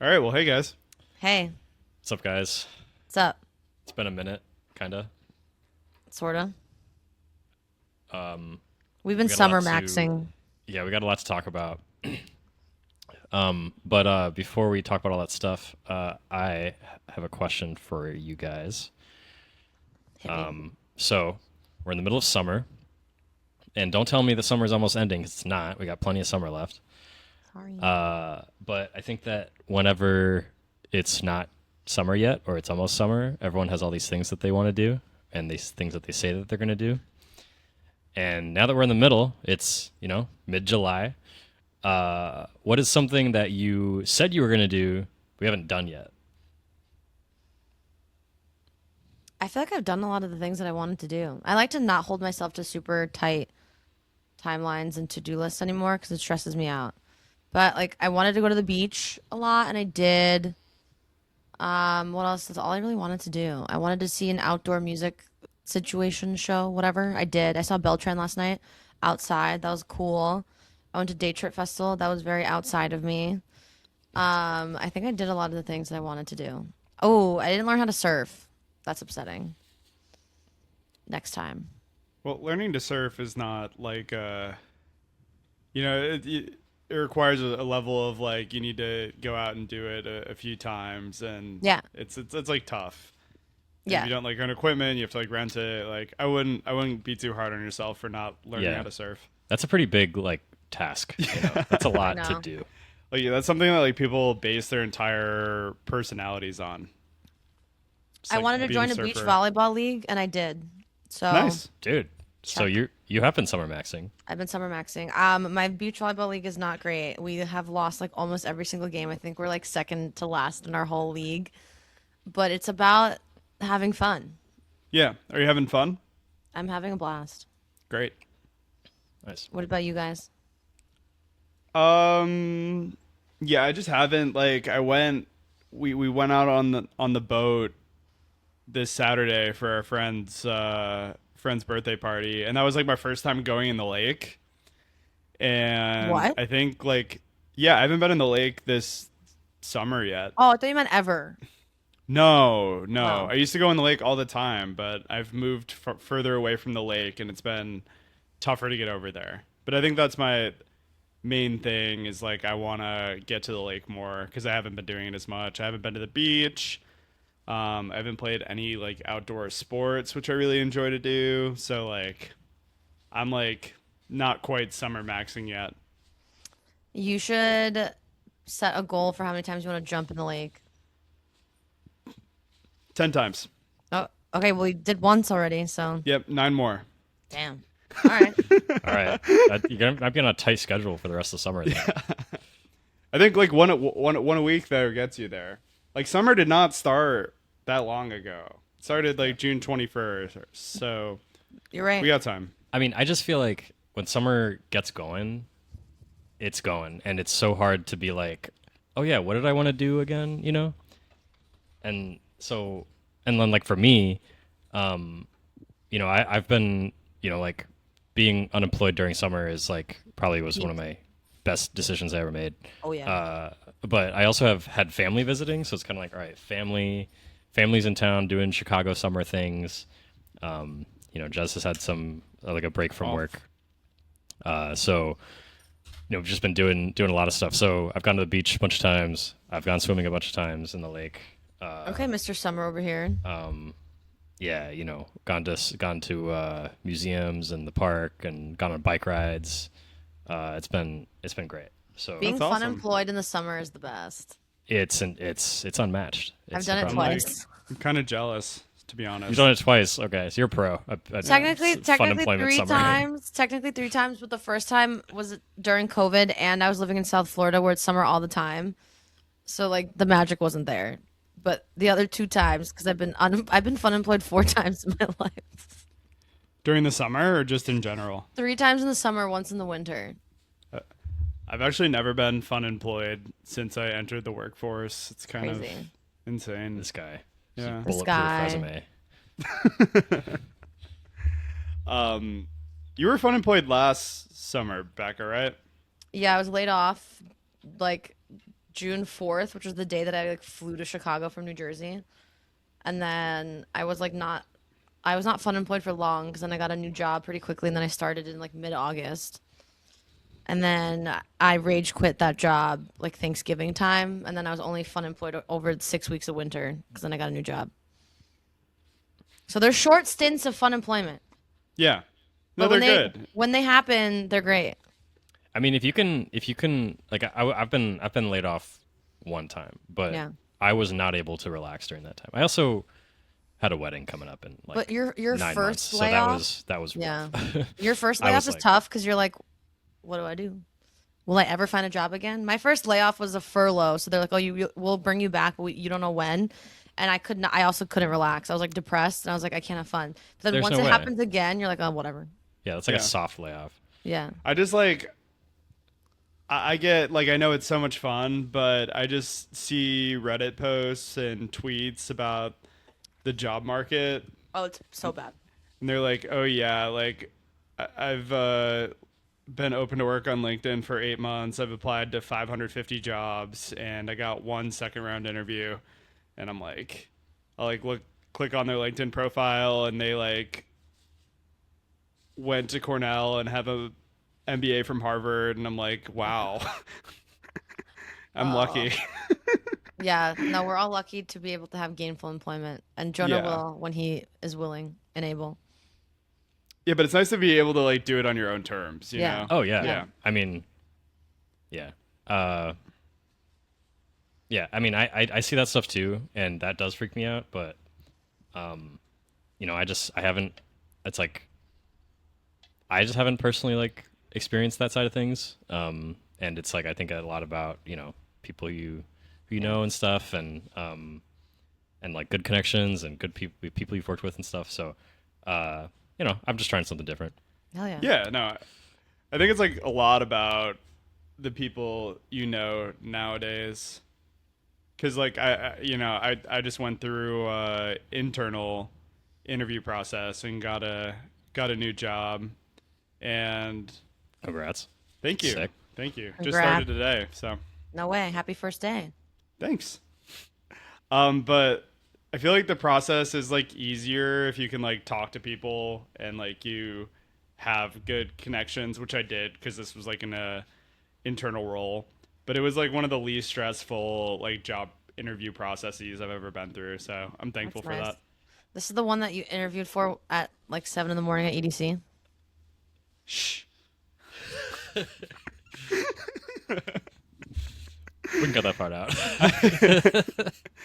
All right. Well, hey guys. Hey, What's up, guys? what's up? It's been a minute, kinda. Sorta. Um, We've been we got a lot summer to, maxing. yeah, we got a lot to talk about. But before we talk about all that stuff, I have a question for you guys. Hit me. So we're in the middle of summer, and don't tell me the summer is almost ending, 'cause it's not. We got plenty of summer left. Sorry. But I think that whenever it's not summer yet, or it's almost summer, everyone has all these things that they want to do, and these things that they say that they're going to do. And now that we're in the middle, it's, mid-July. What is something that you said you were going to do, we haven't done yet? I feel like I've done a lot of the things that I wanted to do. I like to not hold myself to super tight timelines and to-do lists anymore because it stresses me out. But like, I wanted to go to the beach a lot, and I did. What else? That's all I really wanted to do. I wanted to see an outdoor music situation show, whatever. I did. I saw Beltran last night outside. That was cool. I went to Day Trip Festival. That was very outside of me. I think I did a lot of the things that I wanted to do. Oh, I didn't learn how to surf. That's upsetting. Next time. Well, learning to surf is not like it requires a level of like you need to go out and do it a few times, and Yeah. it's like tough. And if Yeah. you don't like own equipment, you have to like rent it. Like I wouldn't be too hard on yourself for not learning how Yeah, to surf. that's a pretty big, task. That's a I lot to know. do. Like yeah, that's something that like people base their entire personalities on. Just I like wanted to being a join a beach surfer. volleyball league, and I did. So Nice. Dude, so check. you have been summer maxing. I've been summer maxing. My beach volleyball league is not great. We have lost like almost every single game. I think we're like second to last in our whole league. But it's about having fun. Yeah. Are you having fun? I'm having a blast. Great. Nice. What about you guys? Um, yeah, I just haven't like I went we went out on the boat this Saturday for our friend's birthday party, and that was like my first time going in the lake. And What? I think like yeah, I haven't been in the lake this summer yet. Oh, I thought you meant ever. No, no. Oh. I used to go in the lake all the time, but I've moved further away from the lake, and it's been tougher to get over there. But I think that's my main thing is like I want to get to the lake more because I haven't been doing it as much. I haven't been to the beach. I haven't played any like outdoor sports, which I really enjoy to do. So like I'm like not quite summer maxing yet. You should set a goal for how many times you want to jump in the lake. 10 times. Oh, okay. Well, you did once already, so Yep, nine more. damn. All right. All right. I'm getting on a tight schedule for the rest of the summer then. I think like one a week there gets you there. Like summer did not start that long ago. It started like June 21st. So You're we right. got time. I mean, I just feel like when summer gets going, it's going, and it's so hard to be like, oh yeah, what did I want to do again? And so, and then like for me, I've been, like being unemployed during summer is like probably was one of my best decisions I ever made. Oh yeah. But I also have had family visiting, so it's kind of like, all right, family's in town doing Chicago summer things. Jess has had some like a break from Off. work, so we've just been doing a lot of stuff. So I've gone to the beach a bunch of times. I've gone swimming a bunch of times in the lake. Okay, Mr. Summer over here. Yeah, gone to museums and the park and gone on bike rides. It's been great. So Being That's fun awesome. employed in the summer is the best. it's unmatched. I've It's done the it I'm problem. like twice. I'm kind of jealous to be You've honest. done it twice. Okay, so you're a pro. Technically, Fun technically employment three summer. times. Technically three times, but the first time was during COVID, and I was living in South Florida where it's summer all the time. So like the magic wasn't there. But the other two times, because I've been fun employed four times in my life. During the summer or just in general? Three times in the summer, once in the winter. I've actually never been fun employed since I entered the workforce. It's kind of Crazy. insane. This guy. Yeah. This Bulletproof guy. resume. You were fun employed last summer, Becca, right? Yeah, I was laid off like June 4th, which was the day that I like flew to Chicago from New Jersey. And then I was not fun employed for long because then I got a new job pretty quickly and then I started in like mid-August. And then I rage quit that job like Thanksgiving time, and then I was only fun employed over 6 weeks of winter because then I got a new job. So they're short stints of fun employment. Yeah. No, But they're when they good. when they happen, they're great. I mean, if you can, like, I've been laid off one time, but Yeah. I was not able to relax during that time. I also had a wedding coming up in like But your 9 first months, so layoff, that was yeah, rough. your first I layoff was is like, tough because you're like, what do I do? Will I ever find a job again? My first layoff was a furlough, so they're like, oh, we'll bring you back, but you don't know when. And I could not. I also couldn't relax. I was like depressed, and I was like, I can't have fun. But then There's once no it way. happens again, you're like, oh, whatever. Yeah, it's like Yeah. a soft layoff. Yeah. I just like I get like I know it's so much fun, but I just see Reddit posts and tweets about the job market, Oh, it's so bad. and they're like, "Oh yeah, like I've been open to work on LinkedIn for 8 months. I've applied to 550 jobs, and I got one second round interview." And I'm like, I'll like click on their LinkedIn profile, and they like went to Cornell and have a MBA from Harvard, and I'm like, wow, I'm lucky. Yeah. No, we're all lucky to be able to have gainful employment, and Jonah Yeah. will when he is willing and able. Yeah, but it's nice to be able to like do it on your own terms, you Yeah. know? Oh yeah. Yeah. I mean, yeah. Yeah. I mean, I see that stuff too, and that does freak me out. But, you know, I haven't. It's like I just haven't personally like experienced that side of things. And it's like I think a lot about people who you know and stuff, and like good connections and good people you've worked with and stuff. So, I'm just trying something different. Hell yeah. Yeah, no. I think it's like a lot about the people you know nowadays. Cuz like I just went through internal interview process and got a new job, and Congrats. thank you. Sick. Thank you. Just Congrats. started today, so No way. Happy first day. thanks. But I feel like the process is like easier if you can like talk to people and like you have good connections, which I did because this was like in a internal role. But it was like one of the least stressful like job interview processes I've ever been through. So I'm thankful That's for nice. that. This is the one that you interviewed for at like 7 in the morning at EDC. Shh. We can cut that part out.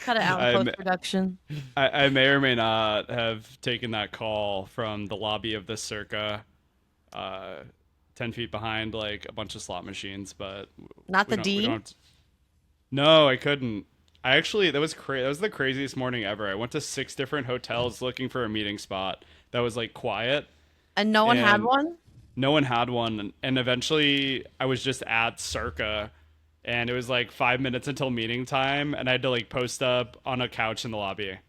Cut it out in I'm- post production. I may or may not have taken that call from the lobby of the Circa, 10 feet behind like a bunch of slot machines, but Not we the don't- we D. don't have to- No, I couldn't. I actually that was that was the craziest morning ever. I went to 6 different hotels looking for a meeting spot that was like quiet. And no one had and- one? No one had one, and eventually I was just at Circa, and it was like 5 minutes until meeting time, and I had to like post up on a couch in the lobby. And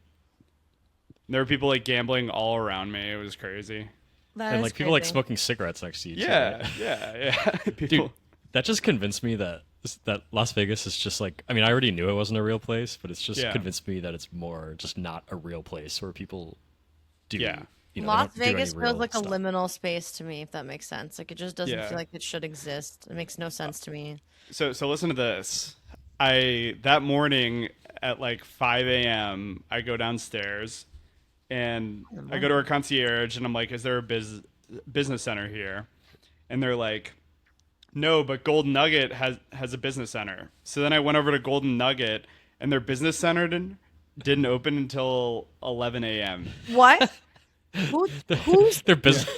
there were people like gambling all around me. It was crazy. That And is like people like crazy. smoking cigarettes next to you. too, Yeah, right? yeah. People. Dude, that just convinced me that Las Vegas is just like, I mean, I already knew it wasn't a real place, but it's just Yeah. convinced me that it's more just not a real place where people do. Yeah. They Las don't do any Vegas real feels like stuff. a liminal space to me, if that makes sense. Like it just doesn't Yeah. feel like it should exist. It makes no sense to me. So listen to this. That morning at like 5 a.m. I go downstairs, and I go to our concierge, and I'm like, "Is there a business center here?" And they're like, "No, but Golden Nugget has a business center." So then I went over to Golden Nugget, and their business center didn't open until 11 a.m. What? Who's Their business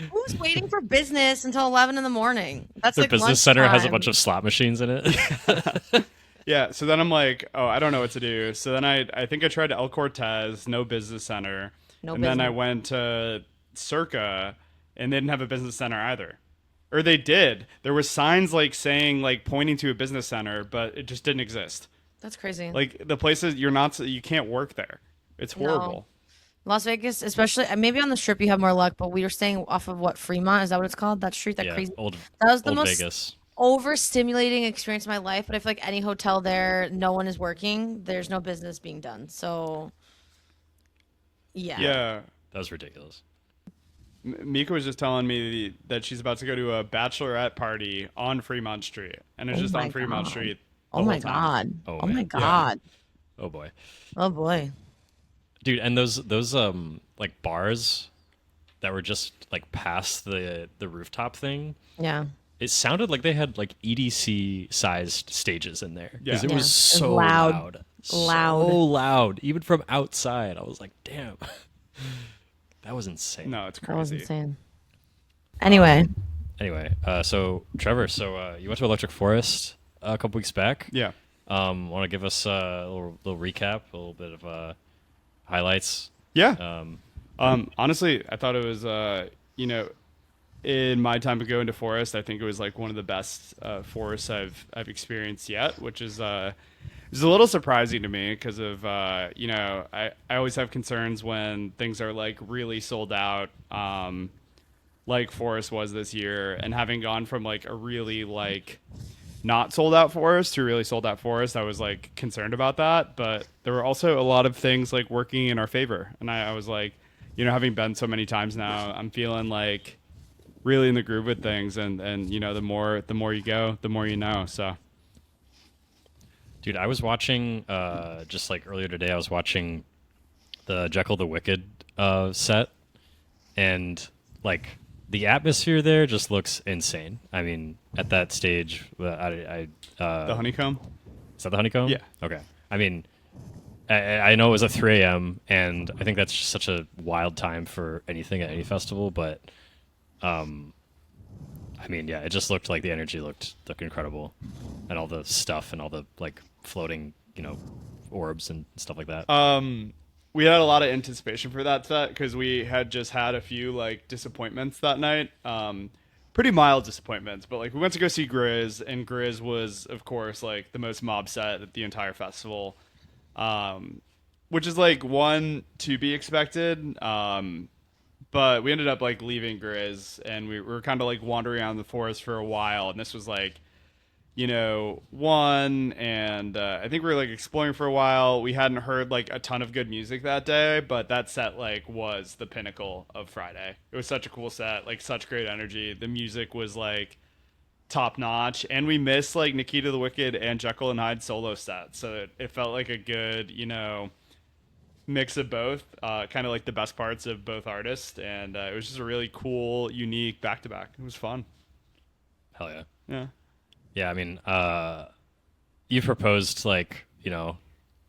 who's waiting for business until 11 in the morning? That's their like business center has a lunchtime. bunch of slot machines in it. Yeah, so then I'm like, oh, I don't know what to do. So then I think I tried El Cortez, no business center. No and then I business. went to Circa, and they didn't have a business center either. Or they did. There were signs like saying like pointing to a business center, but it just didn't exist. That's crazy. Like the places you can't work there. It's horrible. Las Vegas, especially maybe on the Strip, you have more luck. But we were staying off of what Fremont is that what it's called? That street, that yeah, crazy. old That was the old most. Vegas. overstimulating experience in my life, but I feel like any hotel there, no one is working. There's no business being done. So, yeah. Yeah, Yeah. that was ridiculous. Mika was just telling me that she's about to go to a bachelorette party on Fremont Street, and it's Oh just on my Fremont God. Street Oh the whole my time. God. Oh Oh my man, Yeah. God. oh boy, Oh boy. dude, and those like bars that were just like past the rooftop thing. Yeah. It sounded like they had like EDC sized stages in there because Yeah. it Yeah. was It's so loud. loud, Loud. so loud, even from outside. I was like, damn, that was insane. No, it's That was crazy. insane. Anyway, Anyway, so Trevor, you went to Electric Forest a couple weeks back. Yeah. Want to give us a little recap, a little bit of highlights? Yeah. Um, Honestly, I thought it was, in my time to go into forest, I think it was like one of the best forests I've experienced yet, which is it was a little surprising to me because of I always have concerns when things are like really sold out, like forest was this year, and having gone from like a really like not sold out forest to really sold out forest, I was like concerned about that. But there were also a lot of things like working in our favor, and I was like, having been so many times now, I'm feeling like really in the groove with things, and the more you go, the more you know. So dude, I was watching just like earlier today. I was watching the Jekyll the Wicked set, and like the atmosphere there just looks insane. I mean, at that stage, the honeycomb. is that the honeycomb? Yeah. Okay. I mean, I know it was at 3 a.m. and I think that's just such a wild time for anything at any festival. But, I mean, yeah, it just looked like the energy looked incredible, and all the stuff and all the like floating, orbs and stuff like that. We had a lot of anticipation for that set because we had just had a few like disappointments that night. Pretty mild disappointments, but like we went to go see Grizz, and Grizz was, of course, like the most mob set at the entire festival, which is like one to be expected. But we ended up like leaving Grizz, and we were kind of like wandering around the forest for a while, and this was like one, and I think we were like exploring for a while. We hadn't heard like a ton of good music that day, but that set like was the pinnacle of Friday. It was such a cool set, like such great energy. The music was like top notch, and we missed like Nikita the Wicked and Jekyll and Hyde solo sets, so it felt like a good mix of both, kind of like the best parts of both artists, and it was just a really cool, unique back to back. It was fun. Hell yeah. Yeah. Yeah, I mean, you proposed like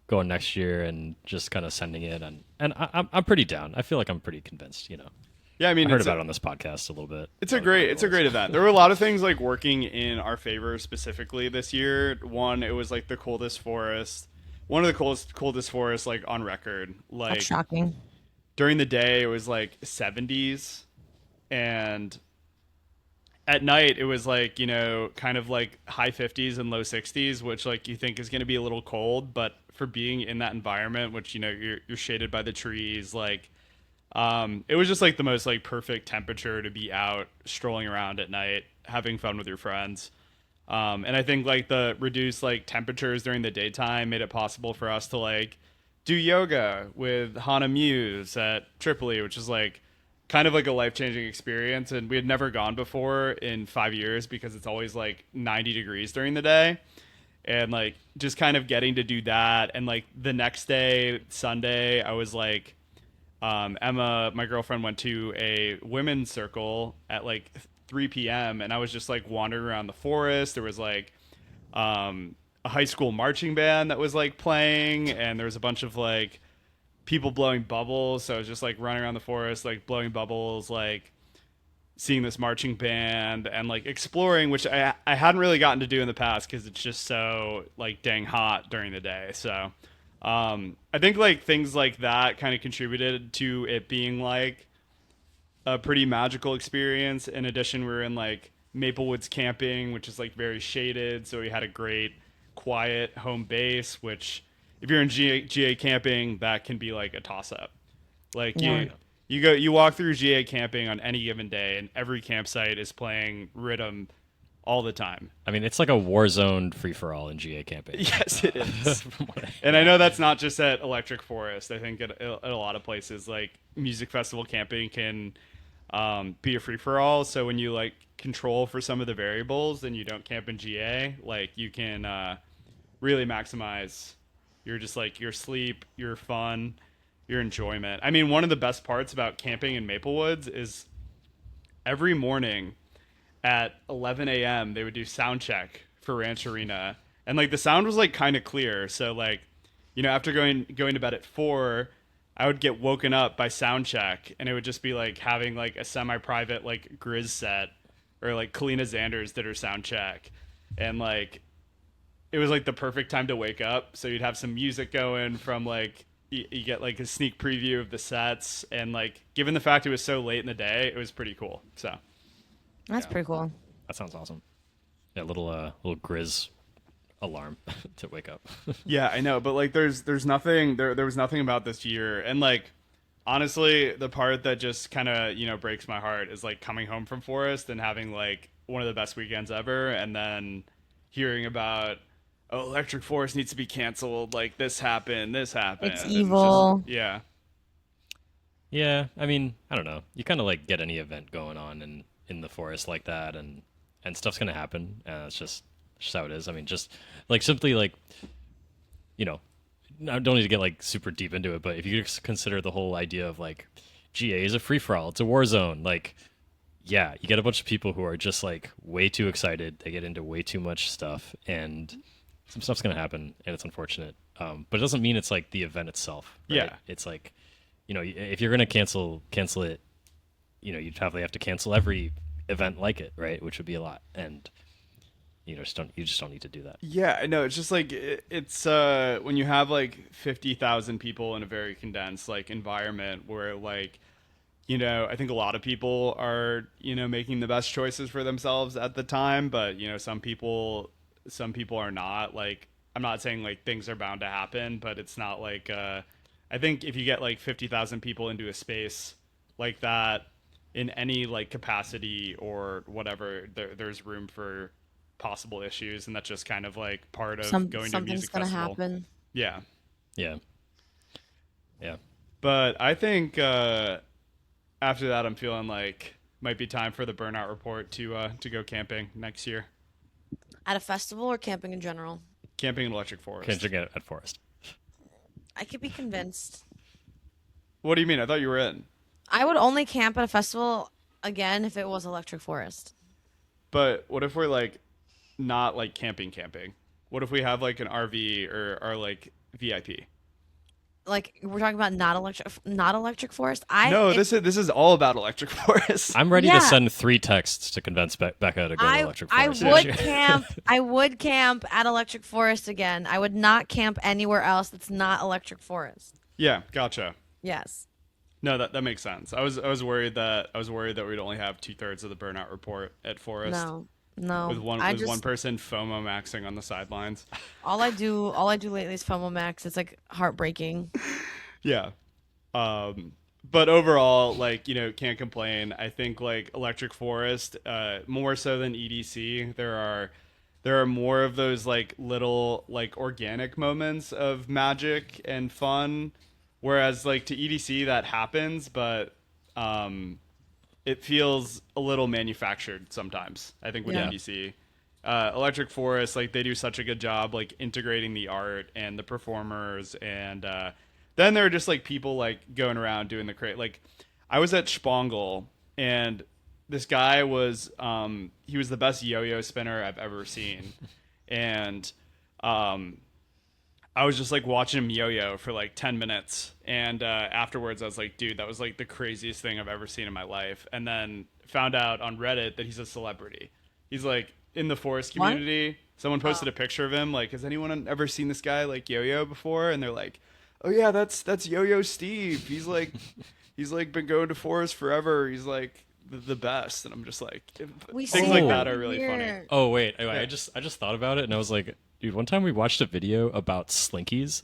going next year and just kind of sending it, and I'm pretty down. I feel like I'm pretty convinced. Yeah, I mean, I heard about it on this podcast a little bit. It's a great event. There were a lot of things like working in our favor specifically this year. One, it was like the coldest forest, one of the coldest forests like on record. Like that's shocking. during the day, it was like 70s, and at night it was like kind of like high 50s and low 60s, which like you think is going to be a little cold, but for being in that environment, which you're shaded by the trees, like it was just like the most like perfect temperature to be out strolling around at night having fun with your friends. And I think like the reduced like temperatures during the daytime made it possible for us to like do yoga with Hana Muse at Tripoli, which is like kind of like a life-changing experience, and we had never gone before in 5 years because it's always like 90 degrees during the day, and like just kind of getting to do that. And like the next day, Sunday, I was like Emma, my girlfriend, went to a women's circle at like 3 p.m. and I was just like wandering around the forest. There was like a high school marching band that was like playing, and there was a bunch of like people blowing bubbles. So I was just like running around the forest, like blowing bubbles, like seeing this marching band and like exploring, which I hadn't really gotten to do in the past because it's just so like dang hot during the day. So I think like things like that kind of contributed to it being like a pretty magical experience. In addition, we were in like Maple Woods camping, which is like very shaded. So we had a great quiet home base, which if you're in GA camping, that can be like a toss up. Like Yeah. you walk through GA camping on any given day, and every campsite is playing rhythm all the time. I mean, it's like a war zone free for all in GA camping. Yes, it is. From what And I know that's not just at Electric Forest. I think at a lot of places, like music festival camping can be a free for all. So when you like control for some of the variables and you don't camp in GA, like you can really maximize your sleep, your fun, your enjoyment. I mean, one of the best parts about camping in Maple Woods is every morning at 11 a.m. they would do sound check for Ranch Arena, and like the sound was like kind of clear. So like, after going to bed at 4, I would get woken up by sound check, and it would just be like having like a semi-private like Grizz set, or like Kalina Xanders did her sound check, and like it was like the perfect time to wake up. So you'd have some music going from like you get like a sneak preview of the sets, and like given the fact it was so late in the day, it was pretty cool. So That's pretty cool. That sounds awesome. Yeah, little Grizz alarm to wake up. yeah, I know, but like there's nothing there was nothing about this year, and like honestly, the part that just kind of breaks my heart is like coming home from Forest and having like one of the best weekends ever, and then hearing about, oh, Electric Forest needs to be canceled, like this happened. It's and evil. yeah. Yeah, I mean, I don't know. You kind of like get any event going on in the forest like that, and stuff's gonna happen. It's just how it is. I mean, just like simply like, I don't need to get like super deep into it, but if you just consider the whole idea of like GA is a free for all, it's a war zone. Like, yeah, you get a bunch of people who are just like way too excited. They get into way too much stuff, and some stuff's gonna happen, and it's unfortunate. But it doesn't mean it's like the event itself. Right? Yeah, it's like, if you're gonna cancel it, you'd probably have to cancel every event like it, right? Which would be a lot, and you just don't need to do that. Yeah, I know. It's just like it's when you have like 50,000 people in a very condensed like environment where like I think a lot of people are making the best choices for themselves at the time, but some people are not. Like, I'm not saying like things are bound to happen, but it's not like I think if you get like 50,000 people into a space like that in any like capacity or whatever, there's room for possible issues, and that's just kind of like part of going to a music festival. Something's gonna happen. Yeah. But I think after that, I'm feeling like might be time for the Burnout report to go camping next year. At a festival or camping in general? Camping in Electric Forest. Camping at Forest. I could be convinced. What do you mean? I thought you were in. I would only camp at a festival again if it was Electric Forest. But what if we're like not like camping? What if we have like an RV or our like VIP? Like, we're talking about not electric forest. This is all about Electric Forest. I'm ready Yeah. to send 3 texts to convince Becca to go to Electric Forest. I would camp at Electric Forest again. I would not camp anywhere else that's not Electric Forest. Yeah, gotcha. Yes. No, that makes sense. I was worried that we'd only have 2/3 of the Burnout report at Forest. No. With one person FOMO maxing on the sidelines. All I do lately is FOMO max. It's like heartbreaking. Yeah. But overall, like, can't complain. I think like Electric Forest, more so than EDC, there are more of those like little like organic moments of magic and fun. Whereas like to EDC that happens, but it feels a little manufactured sometimes, I think, with Yeah. EDC. Electric Forest, like, they do such a good job, like, integrating the art and the performers, and then there are just, like, people, like, going around doing the like, I was at Spangle, and this guy was, he was the best yo-yo spinner I've ever seen, and I was just like watching him yo-yo for like 10 minutes, and afterwards I was like, dude, that was like the craziest thing I've ever seen in my life. And then found out on Reddit that he's a celebrity. He's like in the forest community. Someone posted a picture of him, like, has anyone ever seen this guy like yo-yo before? And they're like, oh yeah, that's Yo-Yo Steve. He's like been going to forest forever. He's like the best. And I'm just like, things like that are really funny. Oh wait, I just thought about it, and I was like, dude, one time we watched a video about slinkies,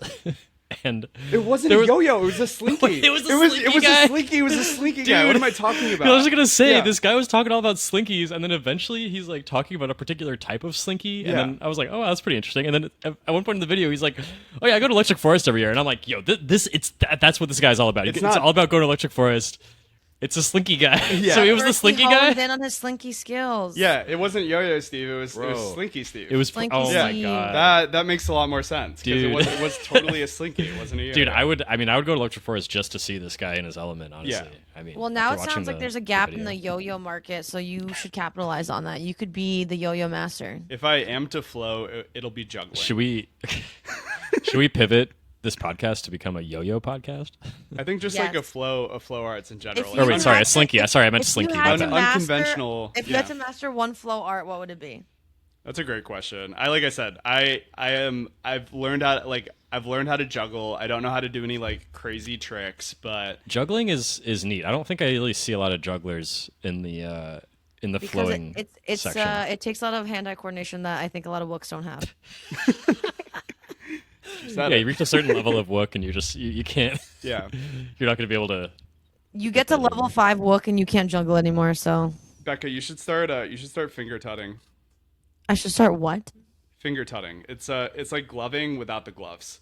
and It wasn't there a was- yo-yo. It was a slinky. It was a it was slinky guy. a slinky. It was a slinky guy. What am I talking about? I was gonna say Yeah. this guy was talking all about slinkies, and then eventually he's like talking about a particular type of slinky, and Yeah. then I was like, oh, that's pretty interesting. And then at one point in the video, he's like, oh yeah, I go to Electric Forest every year, and I'm like, yo, that's what this guy's all about. It's It's not- all about going to Electric Forest. It's a slinky guy. Yeah. So he was the First, slinky he honed guy. in on his slinky skills. Yeah, it wasn't yo-yo Steve. It was Bro. slinky Steve. It was Slinky oh my Steve. god, that makes a lot more sense because Dude. it was totally a slinky. It wasn't a yo-yo. dude. I would go to Electric Forest just to see this guy in his element. Honestly, Yeah. I mean, Well, now after it watching sounds like there's a gap in the yo-yo market, so you should capitalize on that. You could be the yo-yo master. If I am to flow, it'll be juggling. Should we pivot this podcast to become a yo-yo podcast? I think just Yes. like a flow arts in general. If Like, Or wait, you sorry, had a slinky. Sorry, I meant If you slinky. had My to bad. master- Unconventional, If you yeah. had to master one flow art, what would it be? That's a great question. Like I said, I've learned how to juggle. I don't know how to do any like crazy tricks, but Juggling is neat. I don't think I really see a lot of jugglers in the Because flowing it's section. it takes a lot of hand-eye coordination that I think a lot of wooks don't have. is that Yeah, it? you reach a certain level of wook, and you can't. Yeah. You're not going to be able to. You get to level 5 wook and you can't juggle anymore. So Becca, you should start finger tutting. I should start what? Finger tutting. It's like gloving without the gloves.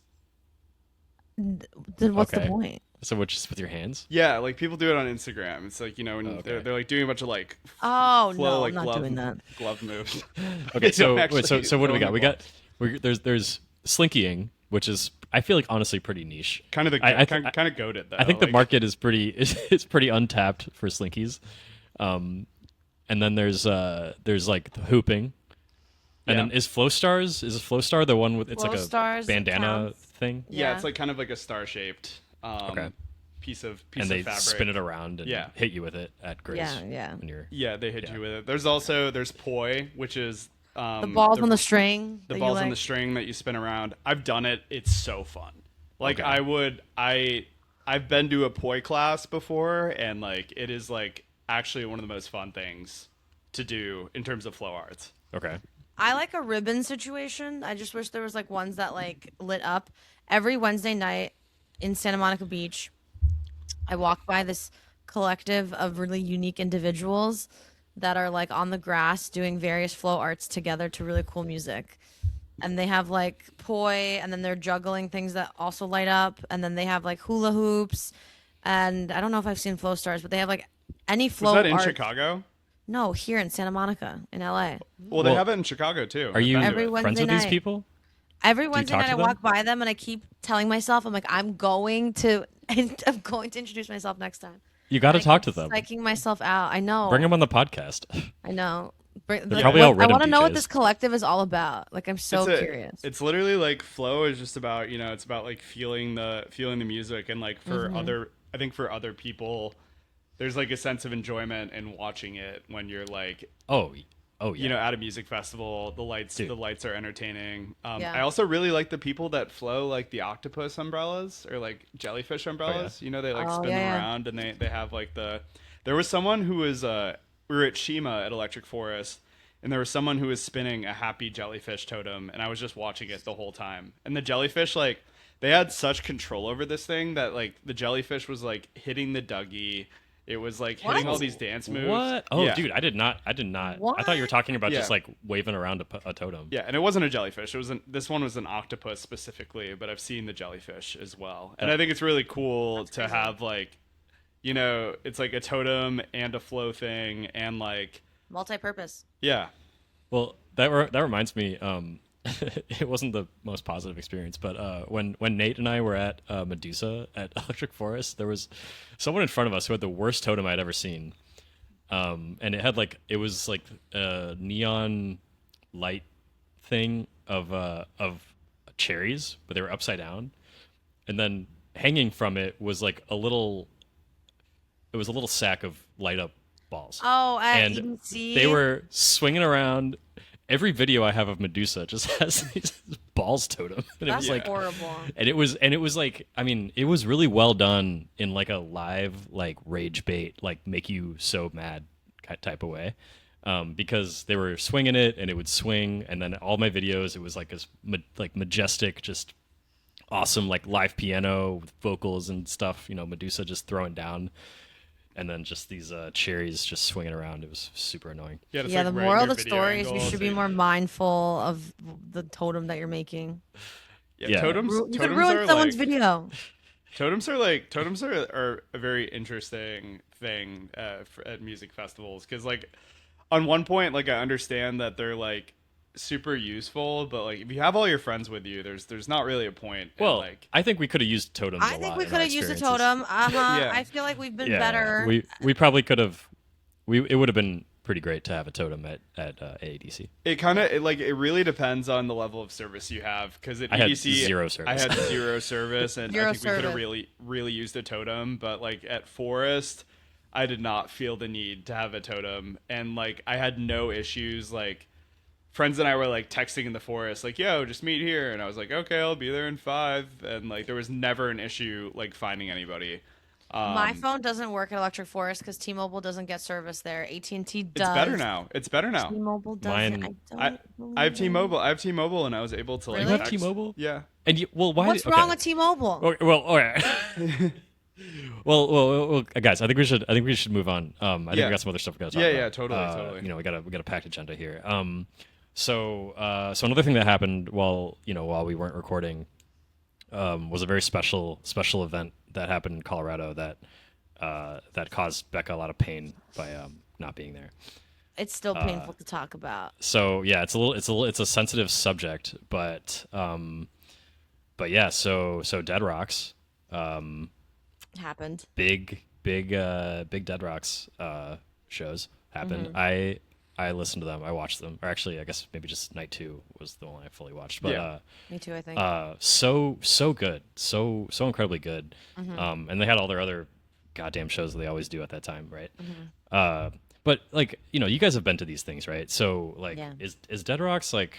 Then what's the Okay. point? So which is with your hands? Yeah, like people do it on Instagram. It's like, when okay. they're like doing a bunch of like Oh flow no, like I'm not glove doing that. glove moves. Okay, They so don't actually so what do we go got? in We the got there's slinkying, which is I feel like honestly pretty niche. kind of I kind of goated though. I think the like- market is pretty is pretty untapped for slinkies. And then there's like the hooping. And Yeah. then is Flow Star the one with it's Flow like a Stars bandana counts. thing? Yeah, Yeah. it's like kind of like a star shaped Okay. piece And of they fabric. spin it around and Yeah. hit you with it at grace. Yeah, yeah. When you're Yeah, they hit Yeah. you with it. There's poi, which is The balls on the string. the that you balls on like. the string that you spin around. I've done it. It's so fun. Like Okay. I've been to a poi class before, and like it is like actually one of the most fun things to do in terms of flow arts. okay. I like a ribbon situation. I just wish there was like ones that like lit up. Every Wednesday night in Santa Monica Beach, I walk by this collective of really unique individuals that are like on the grass doing various flow arts together to really cool music. And they have like poi, and then they're juggling things that also light up, and then they have like hula hoops, and I don't know if I've seen flow stars, but they have like any flow Was that in art. Chicago? No, here in Santa Monica, in LA. Well, they Well, have it in Chicago too. Are you I've been to Every it. Wednesday friends with these night. people? Every Wednesday talk night to I them? walk by them and I keep telling myself, I'm like, I'm going to introduce myself next time. You got to I talk keep to them. Psyching myself out. I know. Bring them on the podcast. I know. They're probably all I rhythm want to know what DJs. this collective is all about. Like, I'm so curious. It's literally like flow is just about it's about like feeling the music, and like for I think for other people, there's like a sense of enjoyment in watching it when you're like Oh yeah. at a music festival. The lights are entertaining. Yeah. I also really like the people that flow like the octopus umbrellas or like jellyfish umbrellas. They like Oh, spin yeah, them yeah. around, and they have like there was someone who was we were at Shima at Electric Forest, and there was someone who was spinning a happy jellyfish totem, and I was just watching it the whole time. And the jellyfish, like, they had such control over this thing that like the jellyfish was like hitting the Dougie. It was like hitting all these dance moves. What? Oh, Yeah. dude, I did not. I thought you were talking about just Yeah. like waving around a totem. Yeah, and it wasn't a jellyfish. This one was an octopus specifically, but I've seen the jellyfish as well. And I think it's really cool to have like, it's like a totem and a flow thing, and like, Multi-purpose. yeah, Well, that reminds me. It wasn't the most positive experience, but when Nate and I were at Medusa at Electric Forest, there was someone in front of us who had the worst totem I'd ever seen. And it was like a neon light thing of cherries, but they were upside down, and then hanging from it was like a little sack of light up balls. Oh, And you can see. They were swinging around. Every video I have of Medusa just has these balls totem, and it That's was like, horrible. and it was like, I mean, it was really well done in like a live like rage bait, like make you so mad type of way, because they were swinging it and it would swing, and then all my videos it was like this majestic, just awesome like live piano with vocals and stuff. You know, Medusa just throwing down, and then just these cherries just swinging around. It was super annoying. Yeah, it's Yeah, like the right in moral your of the video story is angle. we should So be more mindful of the totem that you're making. yeah, Yeah. You could totems ruin are someone's like video. totems are a very interesting thing at music festivals because like on one point like I understand that they're like super useful, but like if you have all your friends with you, there's not really a point in Well, like I think we could have used totems I a think lot we in could our have used a experiences. totem. yeah. I feel like we've been Yeah, better. we probably could have. It would have been pretty great to have a totem at AADC. It kind of it really depends on the level of service you have because at I had EDC zero I service. had zero service and Zero I think we could have service. really used a totem, but like at Forest I did not feel the need to have a totem and like I had no issues like friends and I were like texting in the forest like yo just meet here and I was like okay I'll be there in 5 and like there was never an issue like finding anybody. My phone doesn't work at Electric Forest because T-Mobile doesn't get service there. AT&T It's better does. now. It's better now. T-Mobile doesn't. Mine- I don't I have believe it. T-Mobile. I have T-Mobile, and I was able to like. You have text- T-Mobile? Yeah. And you, well, why? What's okay. wrong with T-Mobile? Okay, well, all right. well, guys, I think we should move on. I think Yeah. we got some other stuff we got to talk Yeah, about. yeah, totally. You know, we got a packed agenda here. So another thing that happened while we weren't recording, was a very special event that happened in Colorado that caused Becca a lot of pain by not being there. It's still painful to talk about. So yeah, it's a sensitive subject, but yeah, so Dead Rocks, Happened. big Dead Rocks shows happened. Mm-hmm. I listened to them, I watched them, or actually I guess maybe just night 2 was the one I fully watched, but Yeah. Me too, I think. so good, so incredibly good. Mm-hmm. And they had all their other goddamn shows that they always do at that time, right? Mm-hmm. But like, you guys have been to these things, right? So like, Yeah. is Dead Rocks like,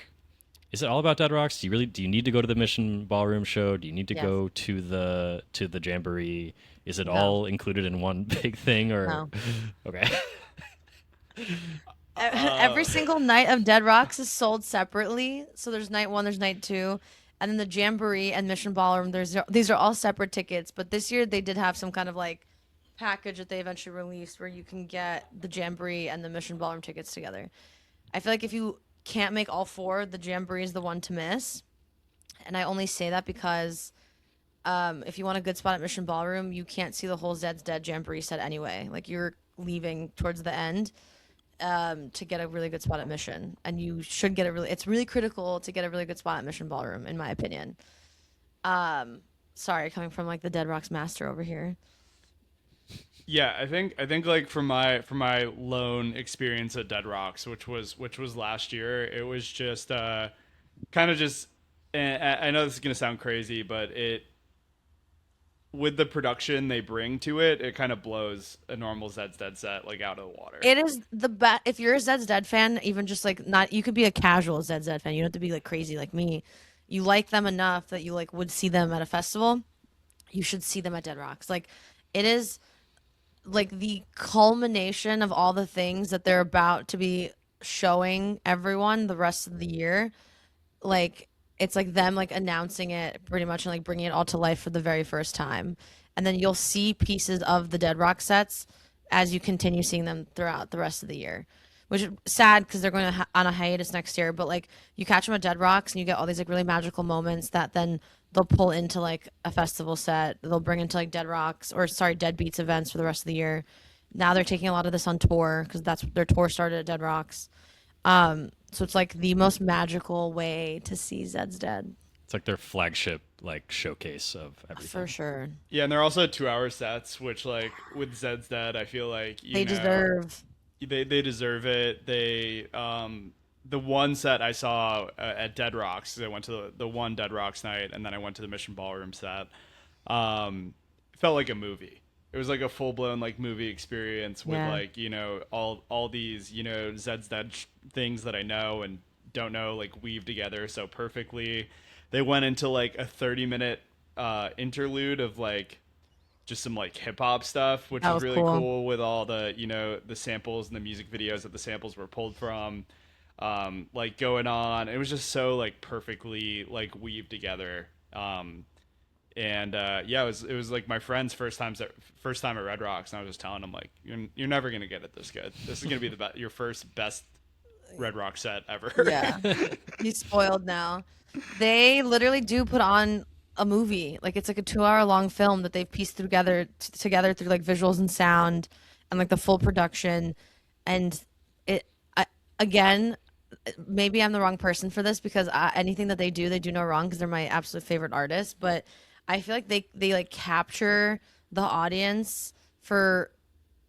is it all about Dead Rocks? Do you need to go to the Mission Ballroom show? Do you need to Yes. go to the Jamboree? Is it No. all included in one big thing, or No. okay? Every single night of Dead Rocks is sold separately. So there's night 1, there's night 2, and then the Jamboree and Mission Ballroom. These are all separate tickets. But this year they did have some kind of like package that they eventually released where you can get the Jamboree and the Mission Ballroom tickets together. I feel like if you can't make all 4, the Jamboree is the one to miss. And I only say that because if you want a good spot at Mission Ballroom, you can't see the whole Zed's Dead Jamboree set anyway. Like you're leaving towards the end to get a really good spot at Mission, and you should get it's really critical to get a really good spot at Mission Ballroom, in my opinion. Sorry, coming from like the Dead Rocks master over here. Yeah, I think like from my lone experience at Dead Rocks, which was last year, it was just kind of just. And I know this is gonna sound crazy, but it with the production they bring to it, it kind of blows a normal Zed's Dead set like out of the water. It is the best. If you're a Zed's Dead fan, even just like not, you could be a casual Zed's Dead fan. You don't have to be like crazy like me. You like them enough that you like would see them at a festival. You should see them at Dead Rocks. Like, it is like the culmination of all the things that they're about to be showing everyone the rest of the year. Like, it's like them like announcing it pretty much and like bringing it all to life for the very first time. And then you'll see pieces of the Dead Rock sets as you continue seeing them throughout the rest of the year, which is sad because they're going to on a hiatus next year. But like you catch them at Dead Rocks and you get all these like really magical moments that then they'll pull into like a festival set. They'll bring into like Dead Rocks or sorry, Dead Beats events for the rest of the year. Now they're taking a lot of this on tour because that's their tour started at Dead Rocks. So it's like the most magical way to see Zed's Dead. It's like their flagship like showcase of everything. For sure. Yeah, and they're also 2-hour sets, which like with Zed's Dead, I feel like They deserve. they deserve it. They the one set I saw at Dead Rocks, 'cause I went to the one Dead Rocks night, and then I went to the Mission Ballroom set. Felt like a movie. It was like a full blown like movie experience with like all these Zed's Dead things that I know and don't know like weave together so perfectly. They went into like a 30-minute interlude of like just some like hip hop stuff, which That was was really cool. cool with all the the samples and the music videos that the samples were pulled from, like going on. It was just so like perfectly like weaved together. And yeah, it was like my friend's first time at Red Rocks, and I was just telling him like, you're never gonna get it this good. This is gonna be your first best Red Rock set ever. Yeah. He's spoiled now. They literally do put on a movie. Like it's like a 2 hour long film that they've pieced together through like visuals and sound and like the full production. And it again, maybe I'm the wrong person for this because anything that they do no wrong because they're my absolute favorite artists. But I feel like they like capture the audience for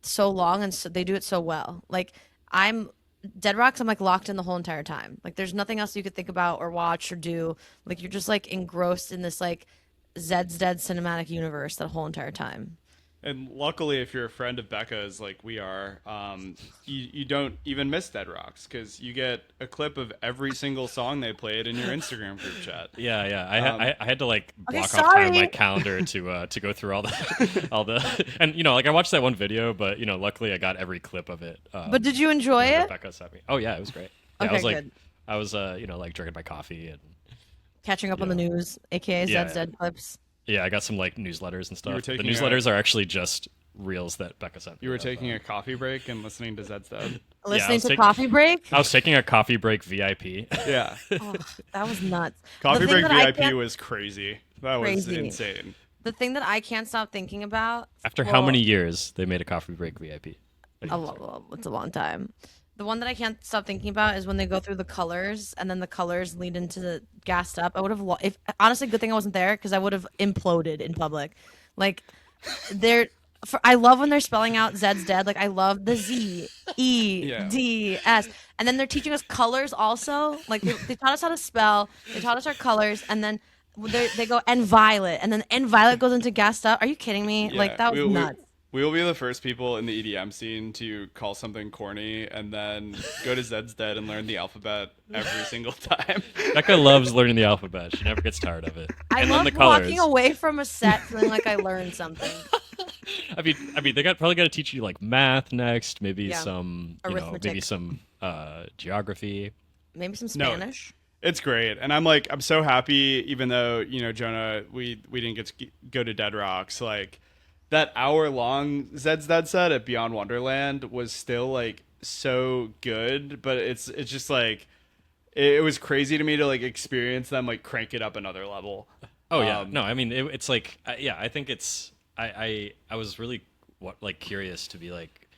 so long and so they do it so well. Like I'm Dead Rocks, I'm like locked in the whole entire time. Like there's nothing else you could think about or watch or do. Like you're just like engrossed in this like Zed's Dead cinematic universe that whole entire time. And luckily, if you're a friend of Becca's, like we are, you don't even miss Dead Rocks because you get a clip of every single song they played in your Instagram group chat. Yeah, yeah. I had to like Okay, block off time on my sorry. calendar to go through all the all the and like I watched that one video, but luckily I got every clip of it. But did you enjoy it? Rebecca sent me. Oh yeah, it was great. Yeah, Okay, I was like, good. I was like drinking my coffee and Catching up on the news, aka Yeah. Zed's Dead clips. yeah, I got some like newsletters and were stuff. The taking newsletters are actually just reels that Becca sent me. You were of, taking a coffee break and listening to Zed's Dead. Listening was to taking- Coffee Break? I was taking a coffee break VIP. Yeah, Oh, that was nuts. Coffee The thing Break that I VIP can't- was crazy. That was Crazy. insane. The thing that I can't stop thinking about. After how well, many years they made a coffee break VIP? It's a long time. The one that I can't stop thinking about is when they go through the colors and then the colors lead into the gassed up. I would have, if honestly, good thing I wasn't there because I would have imploded in public. Like, I love when they're spelling out Zed's Dead. Like, I love the Z, E, Yeah. D, S. And then they're teaching us colors also. Like, they taught us how to spell, they taught us our colors, and then they go and violet. And then and violet goes into gassed up. Are you kidding me? Yeah, Like, that was nuts. We will be the first people in the EDM scene to call something corny and then go to Zed's Dead and learn the alphabet every single time. Becca loves learning the alphabet. She never gets tired of it. I and love then the colors. walking away from a set feeling like I learned something. I mean, they probably got to teach you like math next, maybe Yeah. some, Arithmetic. maybe some geography. Maybe some No. Spanish. It's great, and I'm so happy. Even though Jonah, we didn't get to go to Dead Rocks. Like that hour long Zed's Dead set at Beyond Wonderland was still like so good, but it's just like it was crazy to me to like experience them like crank it up another level. Oh yeah, no, I mean it's like yeah, I think it's I was really curious to be like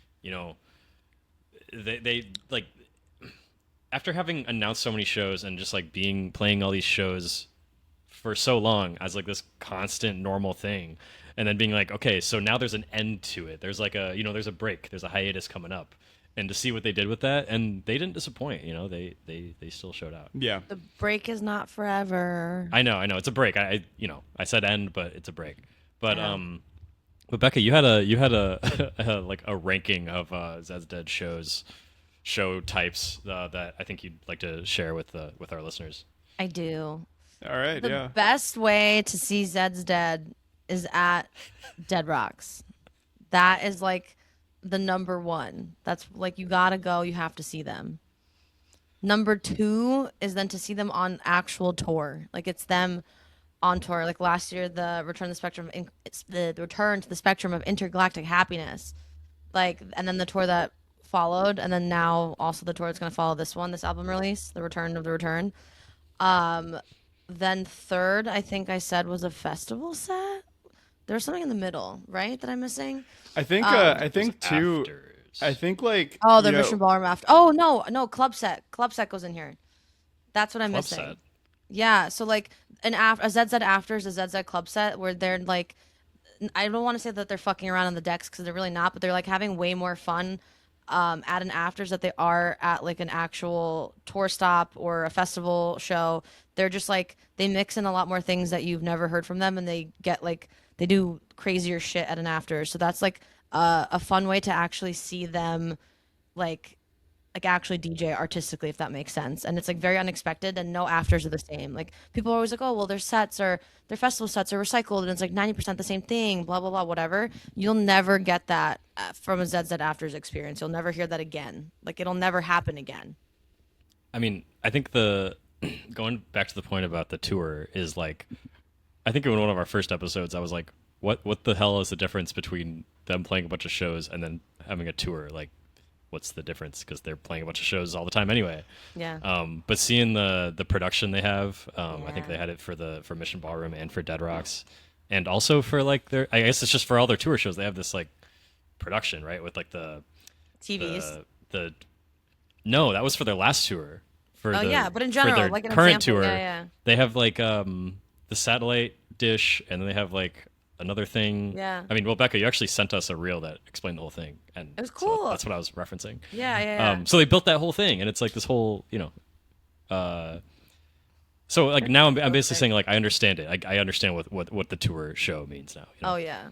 they like after having announced so many shows and just like playing all these shows for so long as like this constant normal thing, and then being like, okay, so now there's an end to it. There's like there's a break, there's a hiatus coming up, and to see what they did with that, and they didn't disappoint. They still showed out. Yeah, The break is not forever. I know, it's a break. I said end, but it's a break. But Yeah. but Becca, you had a like a ranking of Zed's Dead show types that I think you'd like to share with our listeners. I do. all right, The yeah. best way to see Zed's Dead is at Dead Rocks. That is like the number one. That's like you gotta go. You have to see them. Number two is then to see them on actual tour. Like it's them on tour. Like last year, the Return to the Spectrum, it's the Return to the Spectrum of Intergalactic Happiness. Like, and then the tour that followed, and then now also the tour that's gonna follow this one, this album release, the Return of the Return. Then third, I think I said was a festival set. There was something in the middle, right? That I'm missing. I think too. Afters. I think like Oh, the you know, Mission Ballroom after. Oh no, Club Set. Club Set goes in here. That's what I'm Club missing. set. Yeah, so like a ZZ Afters, a ZZ Club Set where they're like, I don't want to say that they're fucking around on the decks because they're really not, but they're like having way more fun at an afters that they are at like an actual tour stop or a festival show. They're just like they mix in a lot more things that you've never heard from them, and they get like they do crazier shit at an afters. So that's like a fun way to actually see them like actually DJ artistically, if that makes sense. And it's like very unexpected, and no afters are the same. Like people are always like, oh well, their festival sets are recycled, and it's like 90% the same thing, blah blah blah, whatever. You'll never get that from a ZZ Afters experience. You'll never hear that again. Like it'll never happen again. I mean, I think the going back to the point about the tour is like I think in one of our first episodes, I was like, what the hell is the difference between them playing a bunch of shows and then having a tour? Like, what's the difference? Because they're playing a bunch of shows all the time anyway. Yeah. But seeing the production they have, I think Yeah. they had it for Mission Ballroom and for Dead Rocks, and also for like their. I guess it's just for all their tour shows. They have this like production, right? With like TVs. the no, that was for their last tour. For Oh the, yeah, but in for general, their like an current example. tour, Yeah, yeah. they have like the satellite dish, and then they have like another thing. Yeah. I mean, well, Becca, you actually sent us a reel that explained the whole thing, and It was so cool. that's what I was referencing. Yeah, yeah. So they built that whole thing, and it's like this whole, so like now I'm basically saying like I understand it. I understand what the tour show means now. Oh yeah,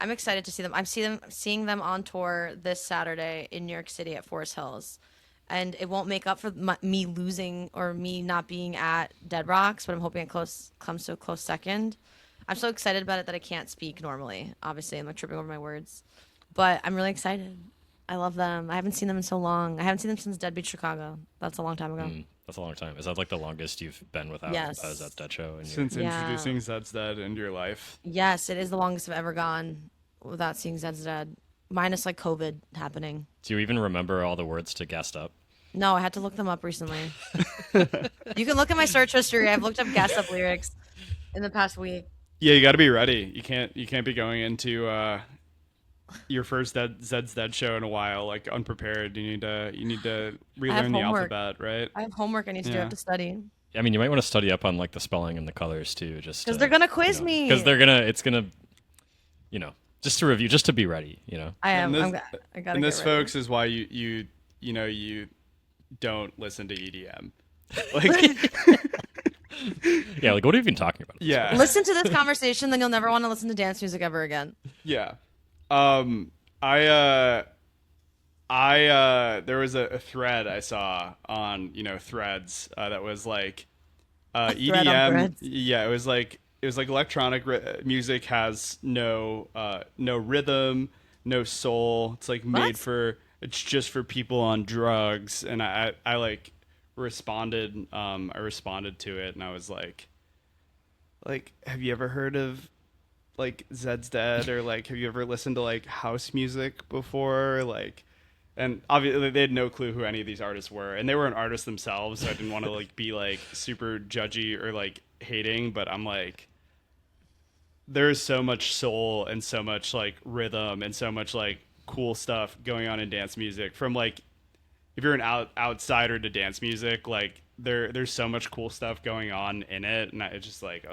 I'm excited to see them. Seeing them on tour this Saturday in New York City at Forest Hills, and it won't make up for me losing or me not being at Dead Rocks, but I'm hoping it comes to a close second. I'm so excited about it that I can't speak normally. Obviously, I'm like tripping over my words, but I'm really excited. I love them. I haven't seen them in so long. I haven't seen them since Dead Beat Chicago. That's a long time ago. That's a long time. Is that like the longest you've been without Yes. that Dead show? And Since Yeah. introducing Zed's Dead into your life. Yes, it is the longest I've ever gone without seeing Zed's Dead, minus like COVID happening. do you even remember all the words to Gassed Up? No, I had to look them up recently. You can look at my search history. I've looked up Gas Up lyrics in the past week. Yeah, you got to be ready. You can't be going into your first Zed's Dead show in a while like unprepared. You need to relearn the homework. alphabet, right? I have homework I need to do. I have to study. I mean, you might want to study up on like the spelling and the colors too, just Because they're gonna quiz me. Because it's gonna, just to review, just to be ready. I am. And this, I gotta and this, get ready. folks, is why you don't listen to EDM. Like, Yeah, like what are you even talking about? yeah, Listen to this conversation, then you'll never want to listen to dance music ever again. yeah. There was a thread I saw on Threads that was like thread on EDM. Threads? Yeah, it was like electronic music has no rhythm, no soul. It's like made What? it's just for people on drugs. And I like responded to it, and I was like have you ever heard of like Zed's Dead, or like have you ever listened to like house music before? Like, and obviously they had no clue who any of these artists were, and they were an artist themselves, so I didn't want to like be like super judgy or like hating, but I'm like, there's so much soul and so much like rhythm and so much like cool stuff going on in dance music. From like, if you're an outsider to dance music, like there's so much cool stuff going on in it, and I was like,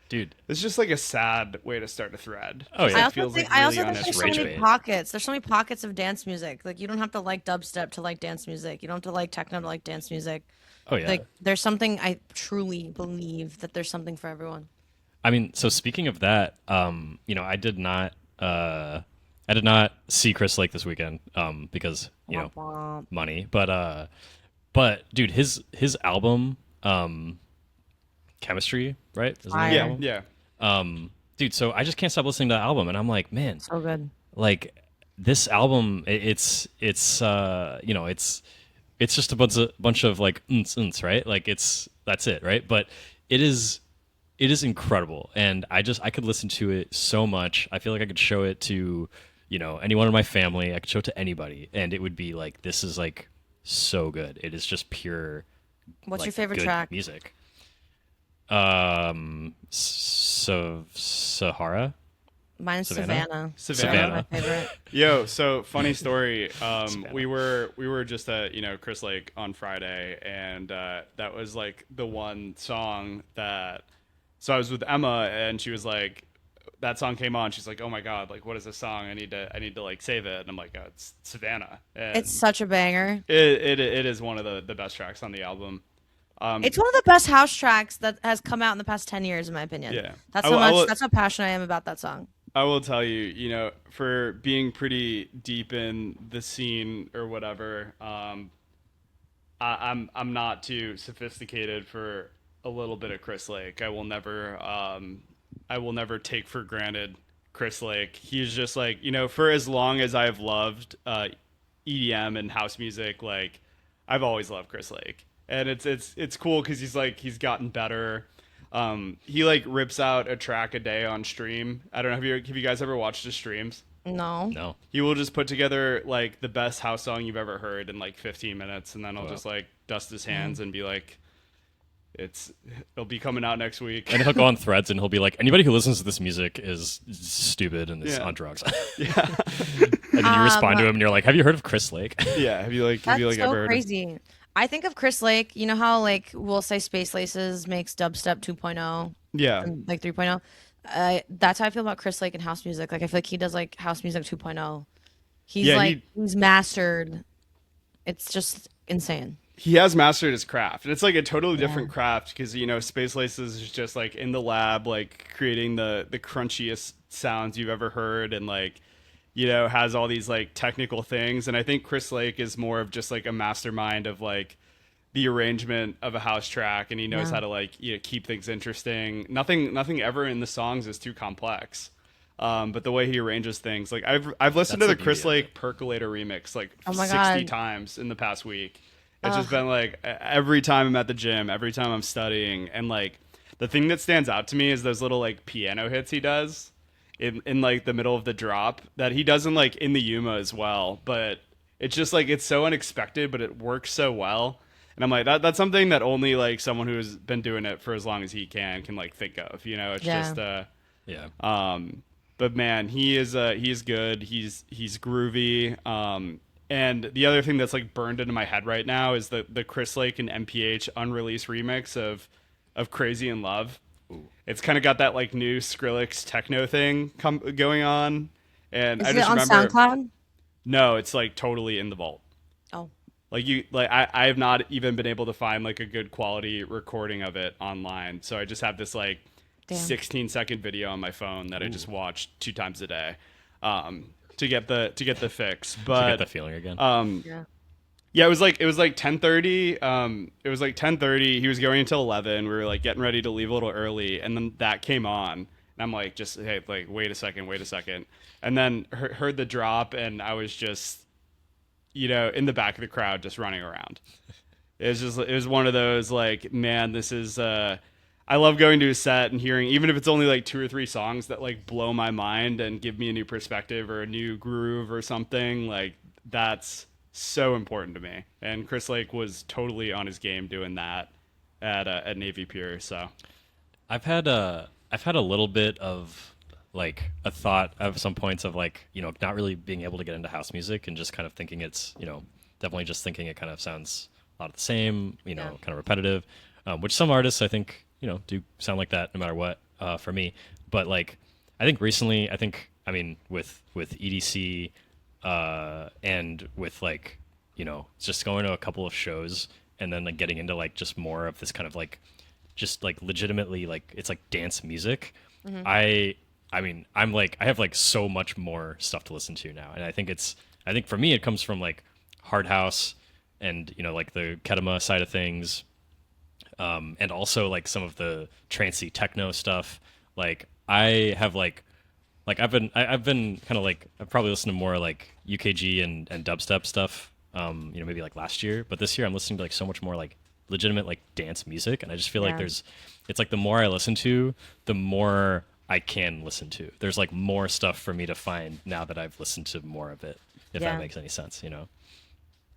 Dude, it's just like a sad way to start a thread. Oh, yeah. I It also feels think, like I really also think honest there's so rage many bait. pockets. There's so many pockets of dance music. Like you don't have to like dubstep to like dance music. You don't have to like techno to like dance music. oh yeah. Like there's something. I truly believe that there's something for everyone. I mean, so speaking of that, I did not see Chris Lake this weekend, because Womp womp. money, but dude, his album, Chemistry, right? Isn't that Fire. the Yeah, album? yeah. Dude, so I just can't stop listening to the album, and I'm like, man, So good. like this album, it's just a bunch of like right? Like that's it, right? But it is incredible, and I could listen to it so much. I feel like I could show it to anyone in my family. I could show it to anybody, and it would be like, this is like so good. It is just pure. What's like, your favorite good track? music? So Sahara. Mine's Savannah? Savannah. Savannah. My favorite. Yo, so funny story. We were just at Chris Lake on Friday, and that was like the one song that. So I was with Emma, and she was like, that song came on. She's like, "Oh my god, like what is this song? I need to like save it." And I'm like, "Oh, it's Savannah." And It's such a banger. it is one of the best tracks on the album. It's one of the best house tracks that has come out in the past 10 years, in my opinion. Yeah. That's how passionate I am about that song. I will tell you, for being pretty deep in the scene or whatever, I'm not too sophisticated for a little bit of Chris Lake. I will never take for granted Chris Lake. He's just like, for as long as I've loved EDM and house music, like I've always loved Chris Lake, and it's cool because he's gotten better. He like rips out a track a day on stream. I don't know. Have you guys ever watched his streams? No. No. He will just put together like the best house song you've ever heard in like 15 minutes, and then he'll Wow. just like dust his hands and be like, it'll be coming out next week. And he'll go on threads and he'll be like, anybody who listens to this music is stupid and is Yeah. on drugs. Yeah. And then you respond to him and you're like, have you heard of Chris Lake? Yeah. Have you That's ever so heard of crazy. I think of Chris Lake. You know how like we'll say Space Laces makes dubstep 2.0 Yeah. and like 3.0. That's how I feel about Chris Lake and house music. Like I feel like he does like house music 2.0. He's Yeah, like he's mastered. It's just insane. He has mastered his craft, and it's like a totally different craft because Space Laces is just like in the lab, like creating the crunchiest sounds you've ever heard, and like has all these like technical things. And I think Chris Lake is more of just like a mastermind of like the arrangement of a house track, and he knows how to like keep things interesting. Nothing ever in the songs is too complex. But the way he arranges things, like I've listened That's to the the Chris beauty of Lake Percolator remix like Oh my 60 God. times in the past week. It's just been like every time I'm at the gym, every time I'm studying, and like the thing that stands out to me is those little like piano hits he does in like the middle of the drop that he does in the Yuma as well. But it's just like it's so unexpected, but it works so well. And I'm like that's something that only like someone who's been doing it for as long as he can like think of. It's Yeah. just Yeah. but man, he is good. He's groovy. And the other thing that's like burned into my head right now is the Chris Lake and MPH unreleased remix of Crazy in Love. Ooh. It's kind of got that like new Skrillex techno thing going on. And Is I it just on remember SoundCloud? no, it's like totally in the vault. Oh, I have not even been able to find like a good quality recording of it online. So I just have this like damn. 16-second video on my phone that I just watch 2 times a day. To get the fix. To But get the feeling again. Yeah. yeah, it was like 10:30. It was like 10:30. He was going until 11. We were like getting ready to leave a little early, and then that came on, and I'm like, just hey, like wait a second, and then heard the drop, and I was just, in the back of the crowd, just running around. It was one of those like, man, this is. I love going to a set and hearing, even if it's only like 2 or 3 songs that like blow my mind and give me a new perspective or a new groove or something. Like that's so important to me. And Chris Lake was totally on his game doing that at Navy Pier. So I've had a little bit of like a thought of some points of like, not really being able to get into house music and just kind of thinking it's, definitely just thinking it kind of sounds a lot of the same, kind of repetitive, which some artists I think, do sound like that no matter what, for me. But like, I think recently, with EDC, and with like, just going to a couple of shows and then like getting into like just more of this kind of like, just like legitimately like, it's like dance music. I have like so much more stuff to listen to now. And I think for me, it comes from like hard house and, like the Kedema side of things. And also like some of the trancey techno stuff. Like I have I've been kind of like, I've probably listened to more like UKG and dubstep stuff, maybe like last year, but this year I'm listening to like so much more like legitimate like dance music. And I just feel like it's like the more I listen to, the more I can listen to. There's like more stuff for me to find now that I've listened to more of it, if that makes any sense,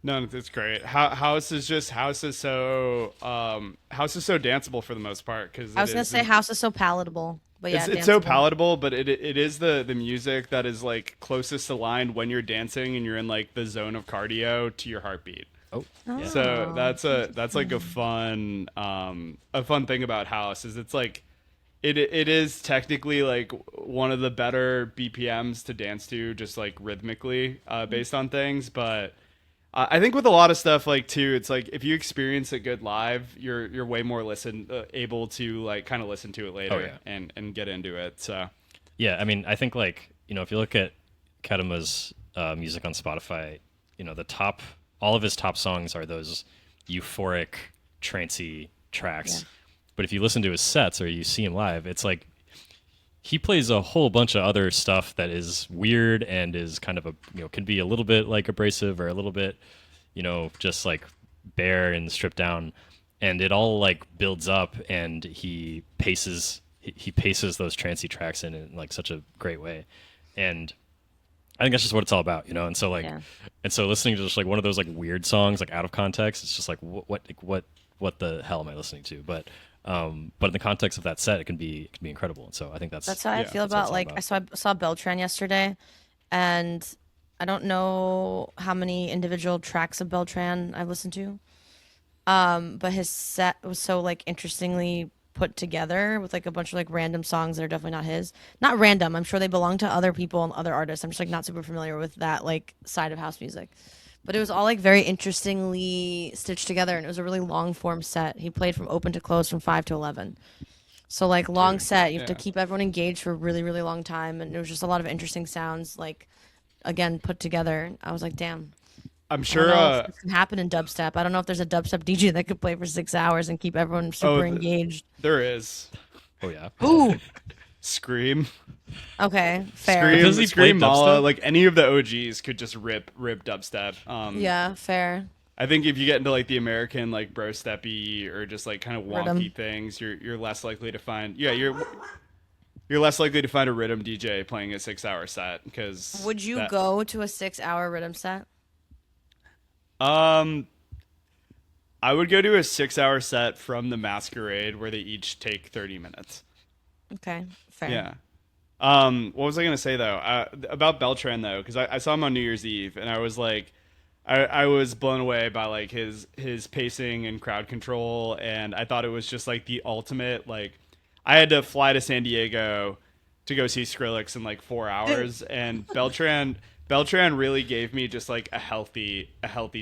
no, it's great. House is so danceable for the most part because I was gonna say house is so palatable, but yeah, it's so danceable. palatable, but it is the music that is like closest aligned when you're dancing and you're in like the zone of cardio to your heartbeat. Oh, yeah. So that's like a fun thing about house is it's like it is technically like one of the better BPMs to dance to just like rhythmically based on things, but I think with a lot of stuff like too, it's like if you experience it good live, you're way more able to like kind of listen to it later and get into it. So yeah, I think like if you look at Kedema's music on Spotify, all of his top songs are those euphoric, trancey tracks. Yeah. But if you listen to his sets or you see him live, it's like he plays a whole bunch of other stuff that is weird and is kind of can be a little bit like abrasive or a little bit, just like bare and stripped down. and it all like builds up, and he paces those trancey tracks in like such a great way, and I think that's just what it's all about, you know. And so like, Yeah. and so listening to just like one of those like weird songs like out of context, it's just like what the hell am I listening to? But in the context of that set, it can be incredible. And so I think That's how I Yeah, feel that's what about it's all like about. I saw Beltran yesterday, and I don't know how many individual tracks of Beltran I've listened to. But his set was so like interestingly put together with like a bunch of like random songs that are definitely not his. Not random. I'm sure they belong to other people and other artists. I'm just like not super familiar with that like side of house music. But it was all like very interestingly stitched together, and it was a really long form set. He played from open to close from 5 to 11. So like long dude. set, you have to Yeah. keep everyone engaged for a really really long time, and it was just a lot of interesting sounds like again put together. I was like, damn. I'm I don't sure. know if this can happen in dubstep. I don't know if there's a dubstep DJ that could play for 6 hours and keep everyone Oh, super engaged. there is Oh yeah. Ooh, Scream, okay, fair. Scream, Does he play Scream, Mala. dubstep? Like any of the OGs could just rip dubstep. Yeah, fair. I think if you get into like the American like bro steppy or just like kind of wonky Rhythm. things, you're less likely to find. Yeah, you're less likely to find a rhythm DJ playing a 6 hour set because Would you that. go to a 6 hour rhythm set? Um, I would go to a 6 hour set from the Masquerade where they each take 30 minutes. Okay, fair. Yeah. What was I gonna say though? About Beltran though, because I saw him on New Year's Eve and I was like, I was blown away by like his pacing and crowd control, and I thought it was just like the ultimate. Like, I had to fly to San Diego to go see Skrillex in like 4 hours, and Beltran really gave me just like a healthy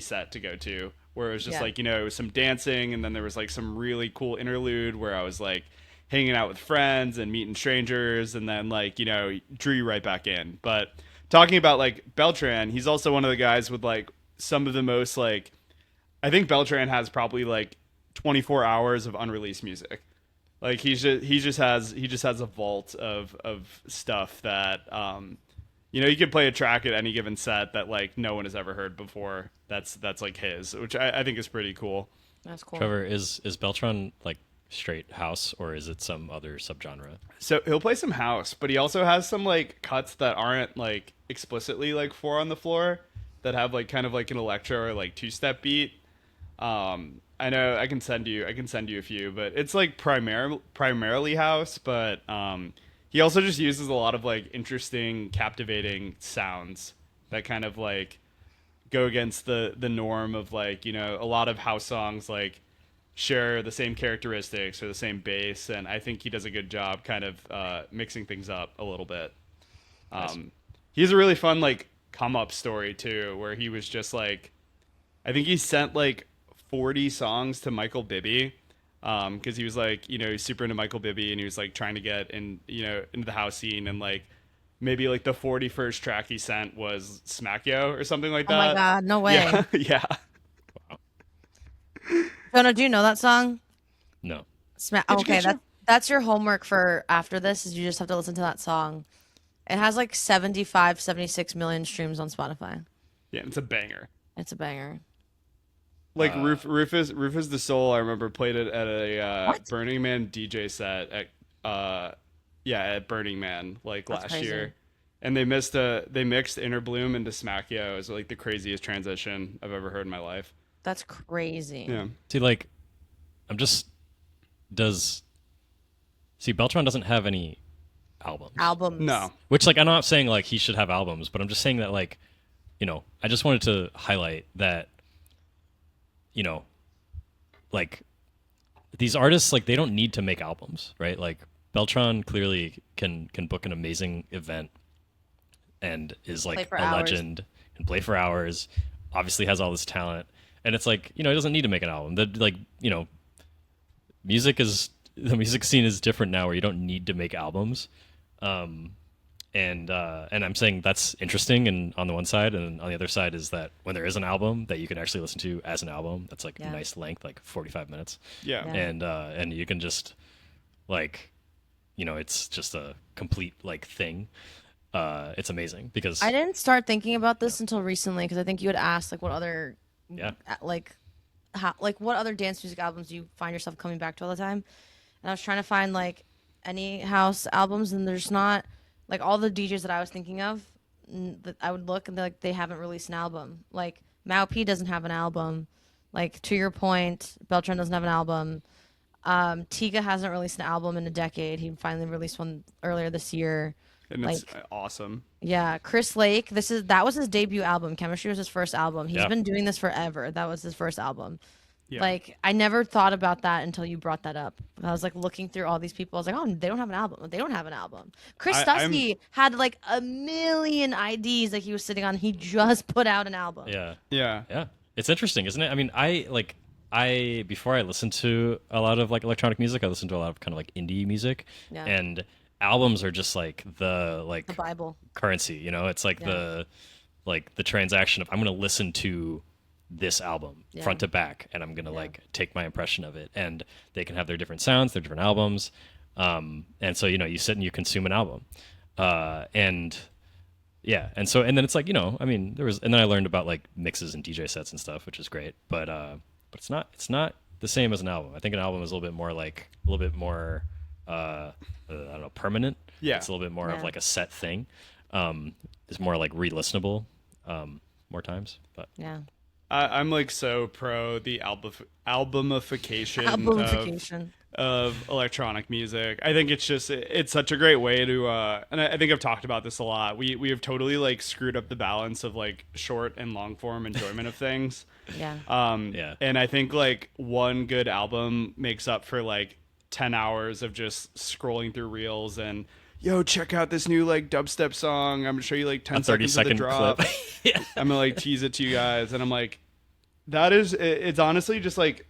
set to go to, where it was just Yeah. like it was some dancing, and then there was like some really cool interlude where I was like hanging out with friends and meeting strangers, and then like drew you right back in. But talking about like Beltran, he's also one of the guys with like some of the most like I think Beltran has probably like 24 hours of unreleased music. Like he just has a vault of stuff that you could play a track at any given set that like no one has ever heard before. That's like his, which I think is pretty cool. That's cool. Trevor, is Beltron like straight house, or is it some other subgenre? So he'll play some house, but he also has some like cuts that aren't like explicitly like four on the floor that have like kind of like an electro or like two-step beat. I know I can send you a few, but it's like primarily house, but he also just uses a lot of like interesting, captivating sounds that kind of like go against the norm of like a lot of house songs like share the same characteristics or the same bass, and I think he does a good job kind of mixing things up a little bit. Nice. He has a really fun like come up story too, where he was just like I think he sent like 40 songs to Michael Bibby because he was like he's super into Michael Bibby and he was like trying to get in into the house scene, and like maybe like the 41st track he sent was Smack Yo or something like Oh my that. god, no way. Yeah, yeah. Jonah, do you know that song? No. Did you Okay, get your- that's your homework for after this is you just have to listen to that song. It has like 75, 76 million streams on Spotify. Yeah, it's a banger. It's a banger. Like Rufus the Soul, I remember played it at a What? Burning Man DJ set at at Burning Man like That's last crazy. year, and they mixed Interbloom into Smack Yo. It was like the craziest transition I've ever heard in my life. That's crazy. Yeah, See, like, I'm just does see Beltron doesn't have any albums. Albums. no, Which, like, I'm not saying like he should have albums, but I'm just saying that like, I just wanted to highlight that, like these artists, like, they don't need to make albums, right? Like Beltron clearly can book an amazing event and is Play like for a hours. legend and play for hours. Obviously has all this talent, and it's like he doesn't need to make an album. That like the music scene is different now, where you don't need to make albums. And I'm saying that's interesting, and on the one side, and on the other side is that when there is an album that you can actually listen to as an album, that's like Yeah. a nice length, like 45 minutes, yeah, Yeah. and you can just like, it's just a complete like thing. It's amazing because I didn't start thinking about this until recently because I think you had asked like what other yeah, like like what other dance music albums do you find yourself coming back to all the time? And I was trying to find like any house albums, and there's not like all the DJs that I was thinking of. That I would look and they're like they haven't released an album. Like Mao P doesn't have an album. Like to your point, Beltran doesn't have an album. Tiga hasn't released an album in a decade. He finally released one earlier this year. And it's Like awesome. yeah, Chris Lake. That was his debut album. Chemistry was his first album. He's Yeah. been doing this forever. That was his first album. Yeah. Like I never thought about that until you brought that up. I was like looking through all these people. I was like, oh, they don't have an album. They don't have an album. Chris I'm- Stussy had like a million IDs that he was sitting on. He just put out an album. Yeah. Yeah. Yeah. It's interesting, isn't it? I mean, I before I listened to a lot of like electronic music, I listened to a lot of kind of like indie music, Yeah. and albums are just like the The Bible. currency, you know? It's like Yeah. the transaction of I'm going to listen to this album Yeah. front to back, and I'm going to like take my impression of it, and they can have their different sounds, their different albums. And so, you know, you sit and you consume an album. And yeah. And so, and then it's like, you know, I mean, and then I learned about like mixes and DJ sets and stuff, which is great, but it's not the same as an album. I think an album is a little bit more, I don't know, permanent. Yeah. It's a little bit more of Yeah. like a set thing. It's more like re-listenable, more times, but Yeah. I'm like so pro the albumification Albumification. of electronic music. I think it's such a great way to and I think I've talked about this a lot. We have totally like screwed up the balance of like short and long form enjoyment of things. Yeah. Yeah. And I think like one good album makes up for like 10 hours of just scrolling through reels and yo, check out this new like dubstep song. I'm gonna show you like 10 a 30 seconds of the second drop. clip. Yeah. I'm gonna like tease it to you guys, and I'm like, it's honestly just like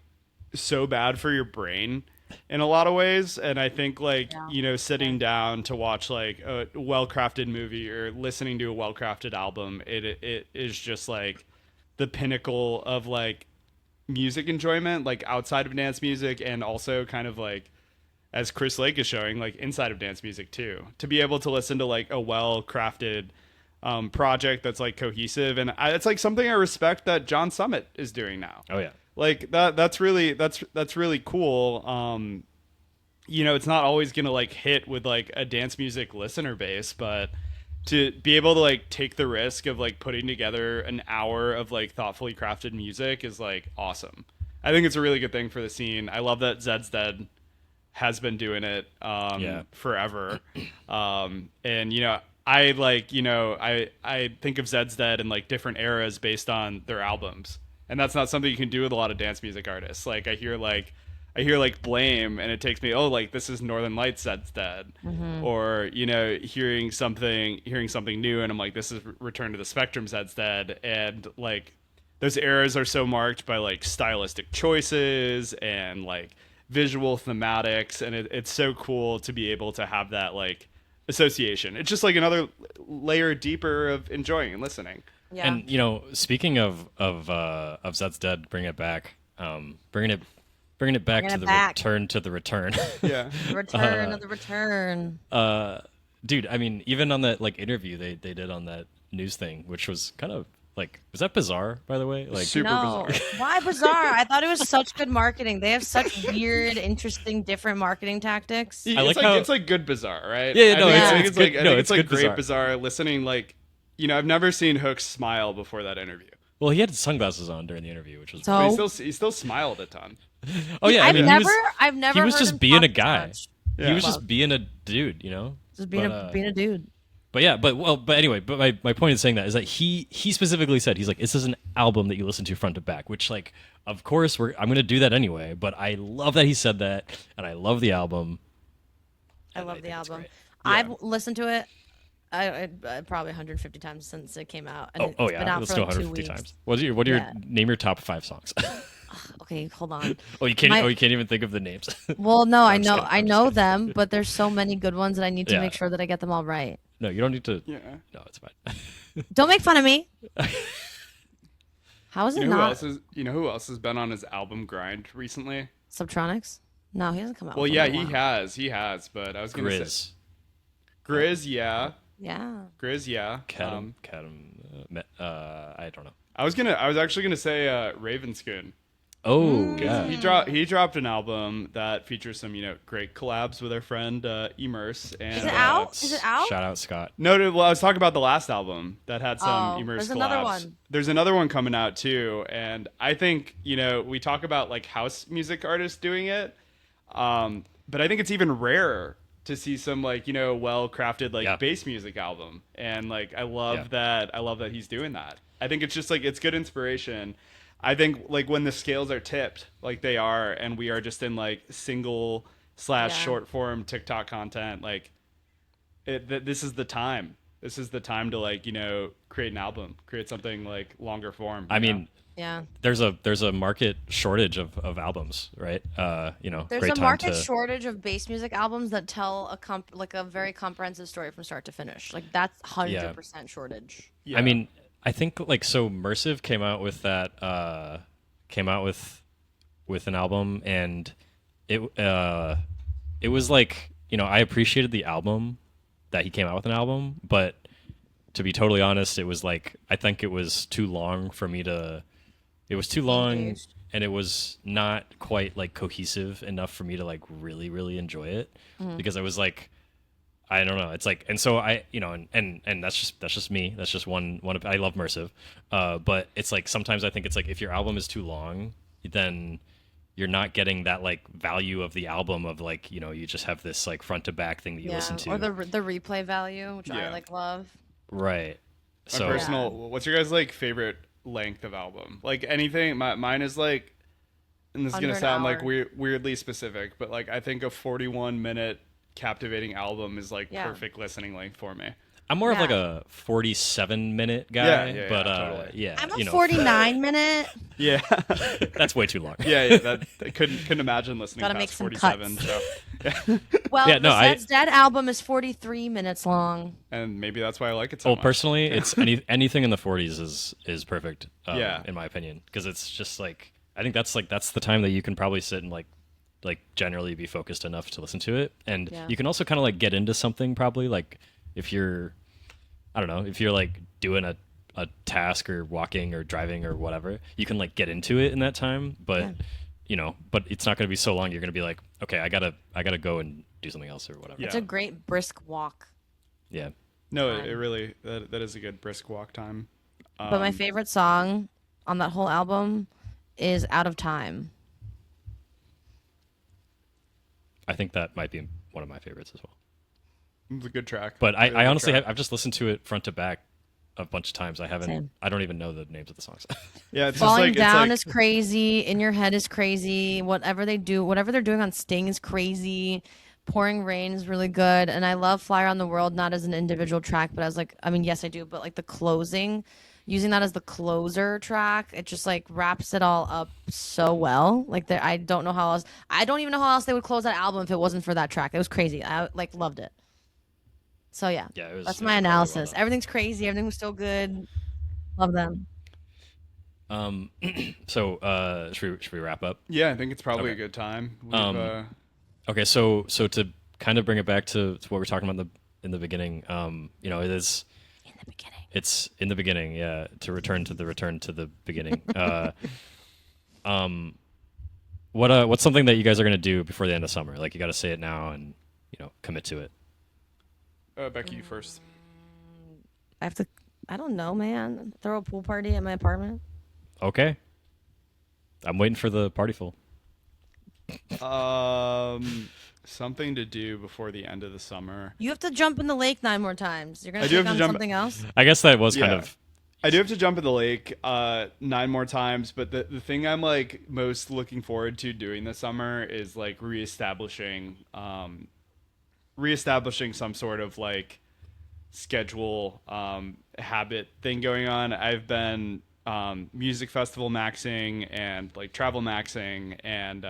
so bad for your brain in a lot of ways. And I think like Yeah. you know, sitting down to watch like a well-crafted movie or listening to a well-crafted album, it is just like the pinnacle of like music enjoyment, like outside of dance music, and also kind of like as Chris Lake is showing, like inside of dance music too, to be able to listen to like a well-crafted project that's like cohesive. And it's like something I respect that John Summit is doing now. Oh yeah. Like that's really cool. You know, it's not always gonna like hit with like a dance music listener base, but to be able to like take the risk of like putting together an hour of like thoughtfully crafted music is like awesome. I think it's a really good thing for the scene. I love that Zed's Dead has been doing it forever. And you know, I like, you know, I think of Zed's Dead in like different eras based on their albums. And that's not something you can do with a lot of dance music artists. Like I hear like Blame, and it takes me, oh, like this is Northern Lights Zed's Dead. Or, you know, hearing something new, and I'm like, this is Return to the Spectrum Zed's Dead. And like those eras are so marked by like stylistic choices and like visual thematics, and it's so cool to be able to have that like association. It's just like another layer deeper of enjoying and listening. Yeah. And you know, speaking of Zed's Dead, bringing it back to the back. return to the return. Yeah. The return of the return. Dude, I mean, even on that like interview they did on that news thing, which was kind of like, was that bizarre, by the way? Like, Super No, bizarre. why bizarre? I thought it was such good marketing. They have such weird, interesting, different marketing tactics. It's like like how- it's like good bizarre, right? Yeah, no, I it's- think it's like good- I no, think it's it's like good great bizarre. listening. Like, you know, I've never seen Hook smile before that interview. well, he had sunglasses on during the interview, which was So- But he still smiled a ton. oh yeah, I I've mean, never. he was heard just him being talk a guy. much. Yeah. He was just Love. being a dude, you know. Just being But, being a dude. But yeah, but anyway, but my point in saying that is that he specifically said, he's like, this is an album that you listen to front to back, which like, of course I'm gonna do that anyway. But I love that he said that, and I love the album. I And love think the it's album. great. I've listened to it. I probably 150 times since it came out. And Oh it's yeah, been out let's for go like 2 150 weeks. times. What are your Yeah. name your top 5 songs? Okay, hold on. Oh, you can't. My- Oh, you can't even think of the names. Well, no, I I'm just know kidding, I I'm just know kidding. them, but there's so many good ones that I need to Yeah. make sure that I get them all right. No, you don't need to. Yeah. No, it's fine. Don't make fun of me. How is it You know who not else is? You know who else has been on his album grind recently? Subtronics? No, he hasn't come out. Well, with yeah, one in a he while. has. He has. But I was gonna say Grizz, Grizz, yeah. Yeah. Grizz, yeah. Cadam, I don't know. I was actually gonna say Ravenscoon. Oh yeah. He dropped an album that features some great collabs with our friend Immerse Is and it out? Is it out? Shout out Scott. no, well, I was talking about the last album that had some Oh, Immerse there's another collabs. one. There's another one coming out too, and I think we talk about like house music artists doing it, but I think it's even rarer to see some like well crafted like Yeah. bass music album, and like I love Yeah. that. I love that he's doing that. I think it's just like it's good inspiration. I think like when the scales are tipped like they are, and we are just in like single slash Yeah. short form TikTok content, like this is the time. This is the time to like create an album, create something like longer form. I mean, Yeah. there's a market shortage of albums, right? There's great a time market to shortage of bass music albums that tell like a very comprehensive story from start to finish. Like that's 100% shortage. yeah. I mean, I think like so Mersive came out with that came out with an album, and it was like, I appreciated the album that he came out with an album, but to be totally honest, it was like I think it was too long for me to it was too long Engaged. and it was not quite like cohesive enough for me to like really really enjoy it because I was like I don't know. It's like, and so I, and that's just me. That's just one. I love Mersive, but it's like sometimes I think it's like if your album is too long, then you're not getting that like value of the album of like you just have this like front to back thing that you listen to. Or the replay value, which I Yeah. like love. Right. My So personal. What's your guys like favorite length of album? Like anything. Mine is like, and this is Under gonna an sound like hour. weirdly specific, but like I think a 41-minute captivating album is like Yeah. perfect listening length for me. I'm more of like Yeah. a 47-minute guy, Yeah, but totally. yeah, I'm a 49-minute. Yeah. that's way too long. yeah. That I couldn't imagine listening Gotta past make some 47. cuts. So, yeah. Well, Yeah, no, the I- Zed's Dead album is 43 minutes long. And maybe that's why I like it so Well, much. personally, it's anything in the 40s is perfect. Yeah. In my opinion, because it's just like I think that's the time that you can probably sit and like generally be focused enough to listen to it, and Yeah. you can also kind of like get into something probably like if you're I don't know if you're like doing a task or walking or driving or whatever, you can like get into it in that time, but but it's not going to be so long. You're going to be like, okay, I gotta go and do something else or whatever. Yeah. It's a great brisk walk. Yeah. No, Time. it really that is a good brisk walk time. But my favorite song on that whole album is Out of Time. I think that might be one of my favorites as well. It's a good track. But Really I good honestly track. I've just listened to it front to back a bunch of times. Same. I don't even know the names of the songs. Yeah, it's Falling just like Down it's is crazy. In Your Head is crazy. Whatever they're doing on Sting is crazy. Pouring Rain is really good. And I love Flyer on the World, not as an individual track, but as like, I mean, yes, I do, but like the closing, using that as the closer track, it just like wraps it all up so well. Like, I don't know how else, I don't even know how else they would close that album if it wasn't for that track. It was crazy. I like loved it. So yeah, Yeah, it was. that's it my was really well analysis. done. Everything's crazy. Everything was still good. Love them. So should we wrap up? Yeah, I think it's probably Okay. a good time. We've, Okay, so to kind of bring it back to what we were talking about in the beginning, it is In the beginning. it's in the beginning, yeah. To return to the beginning. What's something that you guys are gonna do before the end of summer? Like you got to say it now and commit to it. Becky, you first. I have to, I don't know, man. Throw a pool party at my apartment. Okay. I'm waiting for the party full. Something to do before the end of the summer. You have to jump in the lake 9 more times. You're gonna I do take have to on jump- something else. I guess that was kind Yeah. of I do have to jump in the lake 9 more times, but the thing I'm like most looking forward to doing this summer is like reestablishing some sort of like schedule habit thing going on. I've been music festival maxing and like travel maxing, and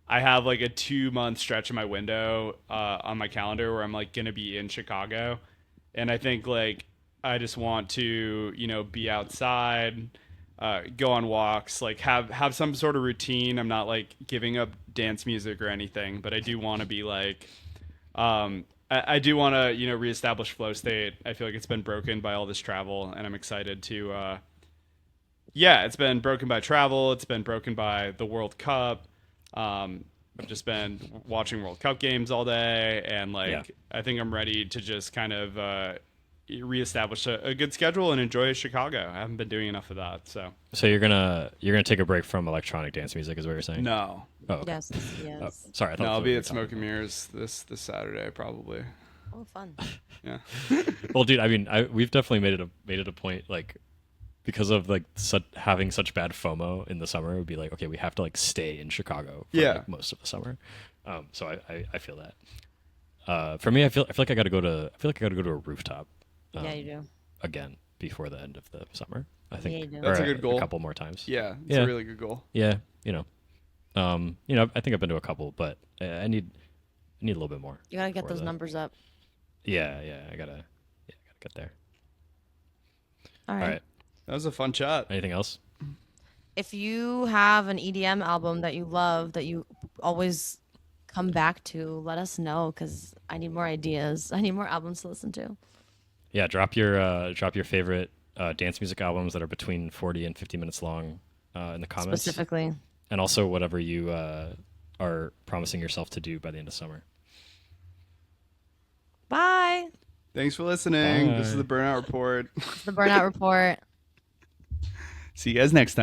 I have like a 2-month stretch in my window on my calendar where I'm like gonna be in Chicago, and I think like I just want to be outside, go on walks, like have some sort of routine. I'm not like giving up dance music or anything, but I do want to be like I do want to reestablish flow state. I feel like it's been broken by all this travel, and I'm excited to Yeah, it's been broken by travel. It's been broken by the World Cup. I've just been watching World Cup games all day, and Yeah. I think I'm ready to just kind of reestablish a good schedule and enjoy Chicago. I haven't been doing enough of that, so So you're gonna take a break from electronic dance music, is what you're saying? no, Oh, okay. Yes, Oh, yes. sorry, I thought no, that's I'll what be you were at talking Smoke and about. Mirrors this Saturday probably. Oh, fun. Yeah, Well, dude, I mean, we've definitely made it a point, like, because of like having such bad FOMO in the summer, it would be like, okay, we have to like stay in Chicago for Yeah. like most of the summer. So I feel that. For me, I feel like I feel like I got to go to a rooftop. Yeah, you do. Again before the end of the summer. I think you do. That's or a good goal. A couple more times. yeah, it's Yeah. a really good goal. Yeah, I think I've been to a couple, but I need a little bit more. You gotta get before those the- numbers up. Yeah, I gotta get there. All All right. right. That was a fun chat. Anything else? If you have an EDM album that you love that you always come back to, let us know because I need more ideas. I need more albums to listen to. Yeah, drop your favorite dance music albums that are between 40 and 50 minutes long in the comments, Specifically. and also whatever you are promising yourself to do by the end of summer. Bye. Thanks for listening. This is Bye. the Burnout Report. The Burnout Report. See you guys next time.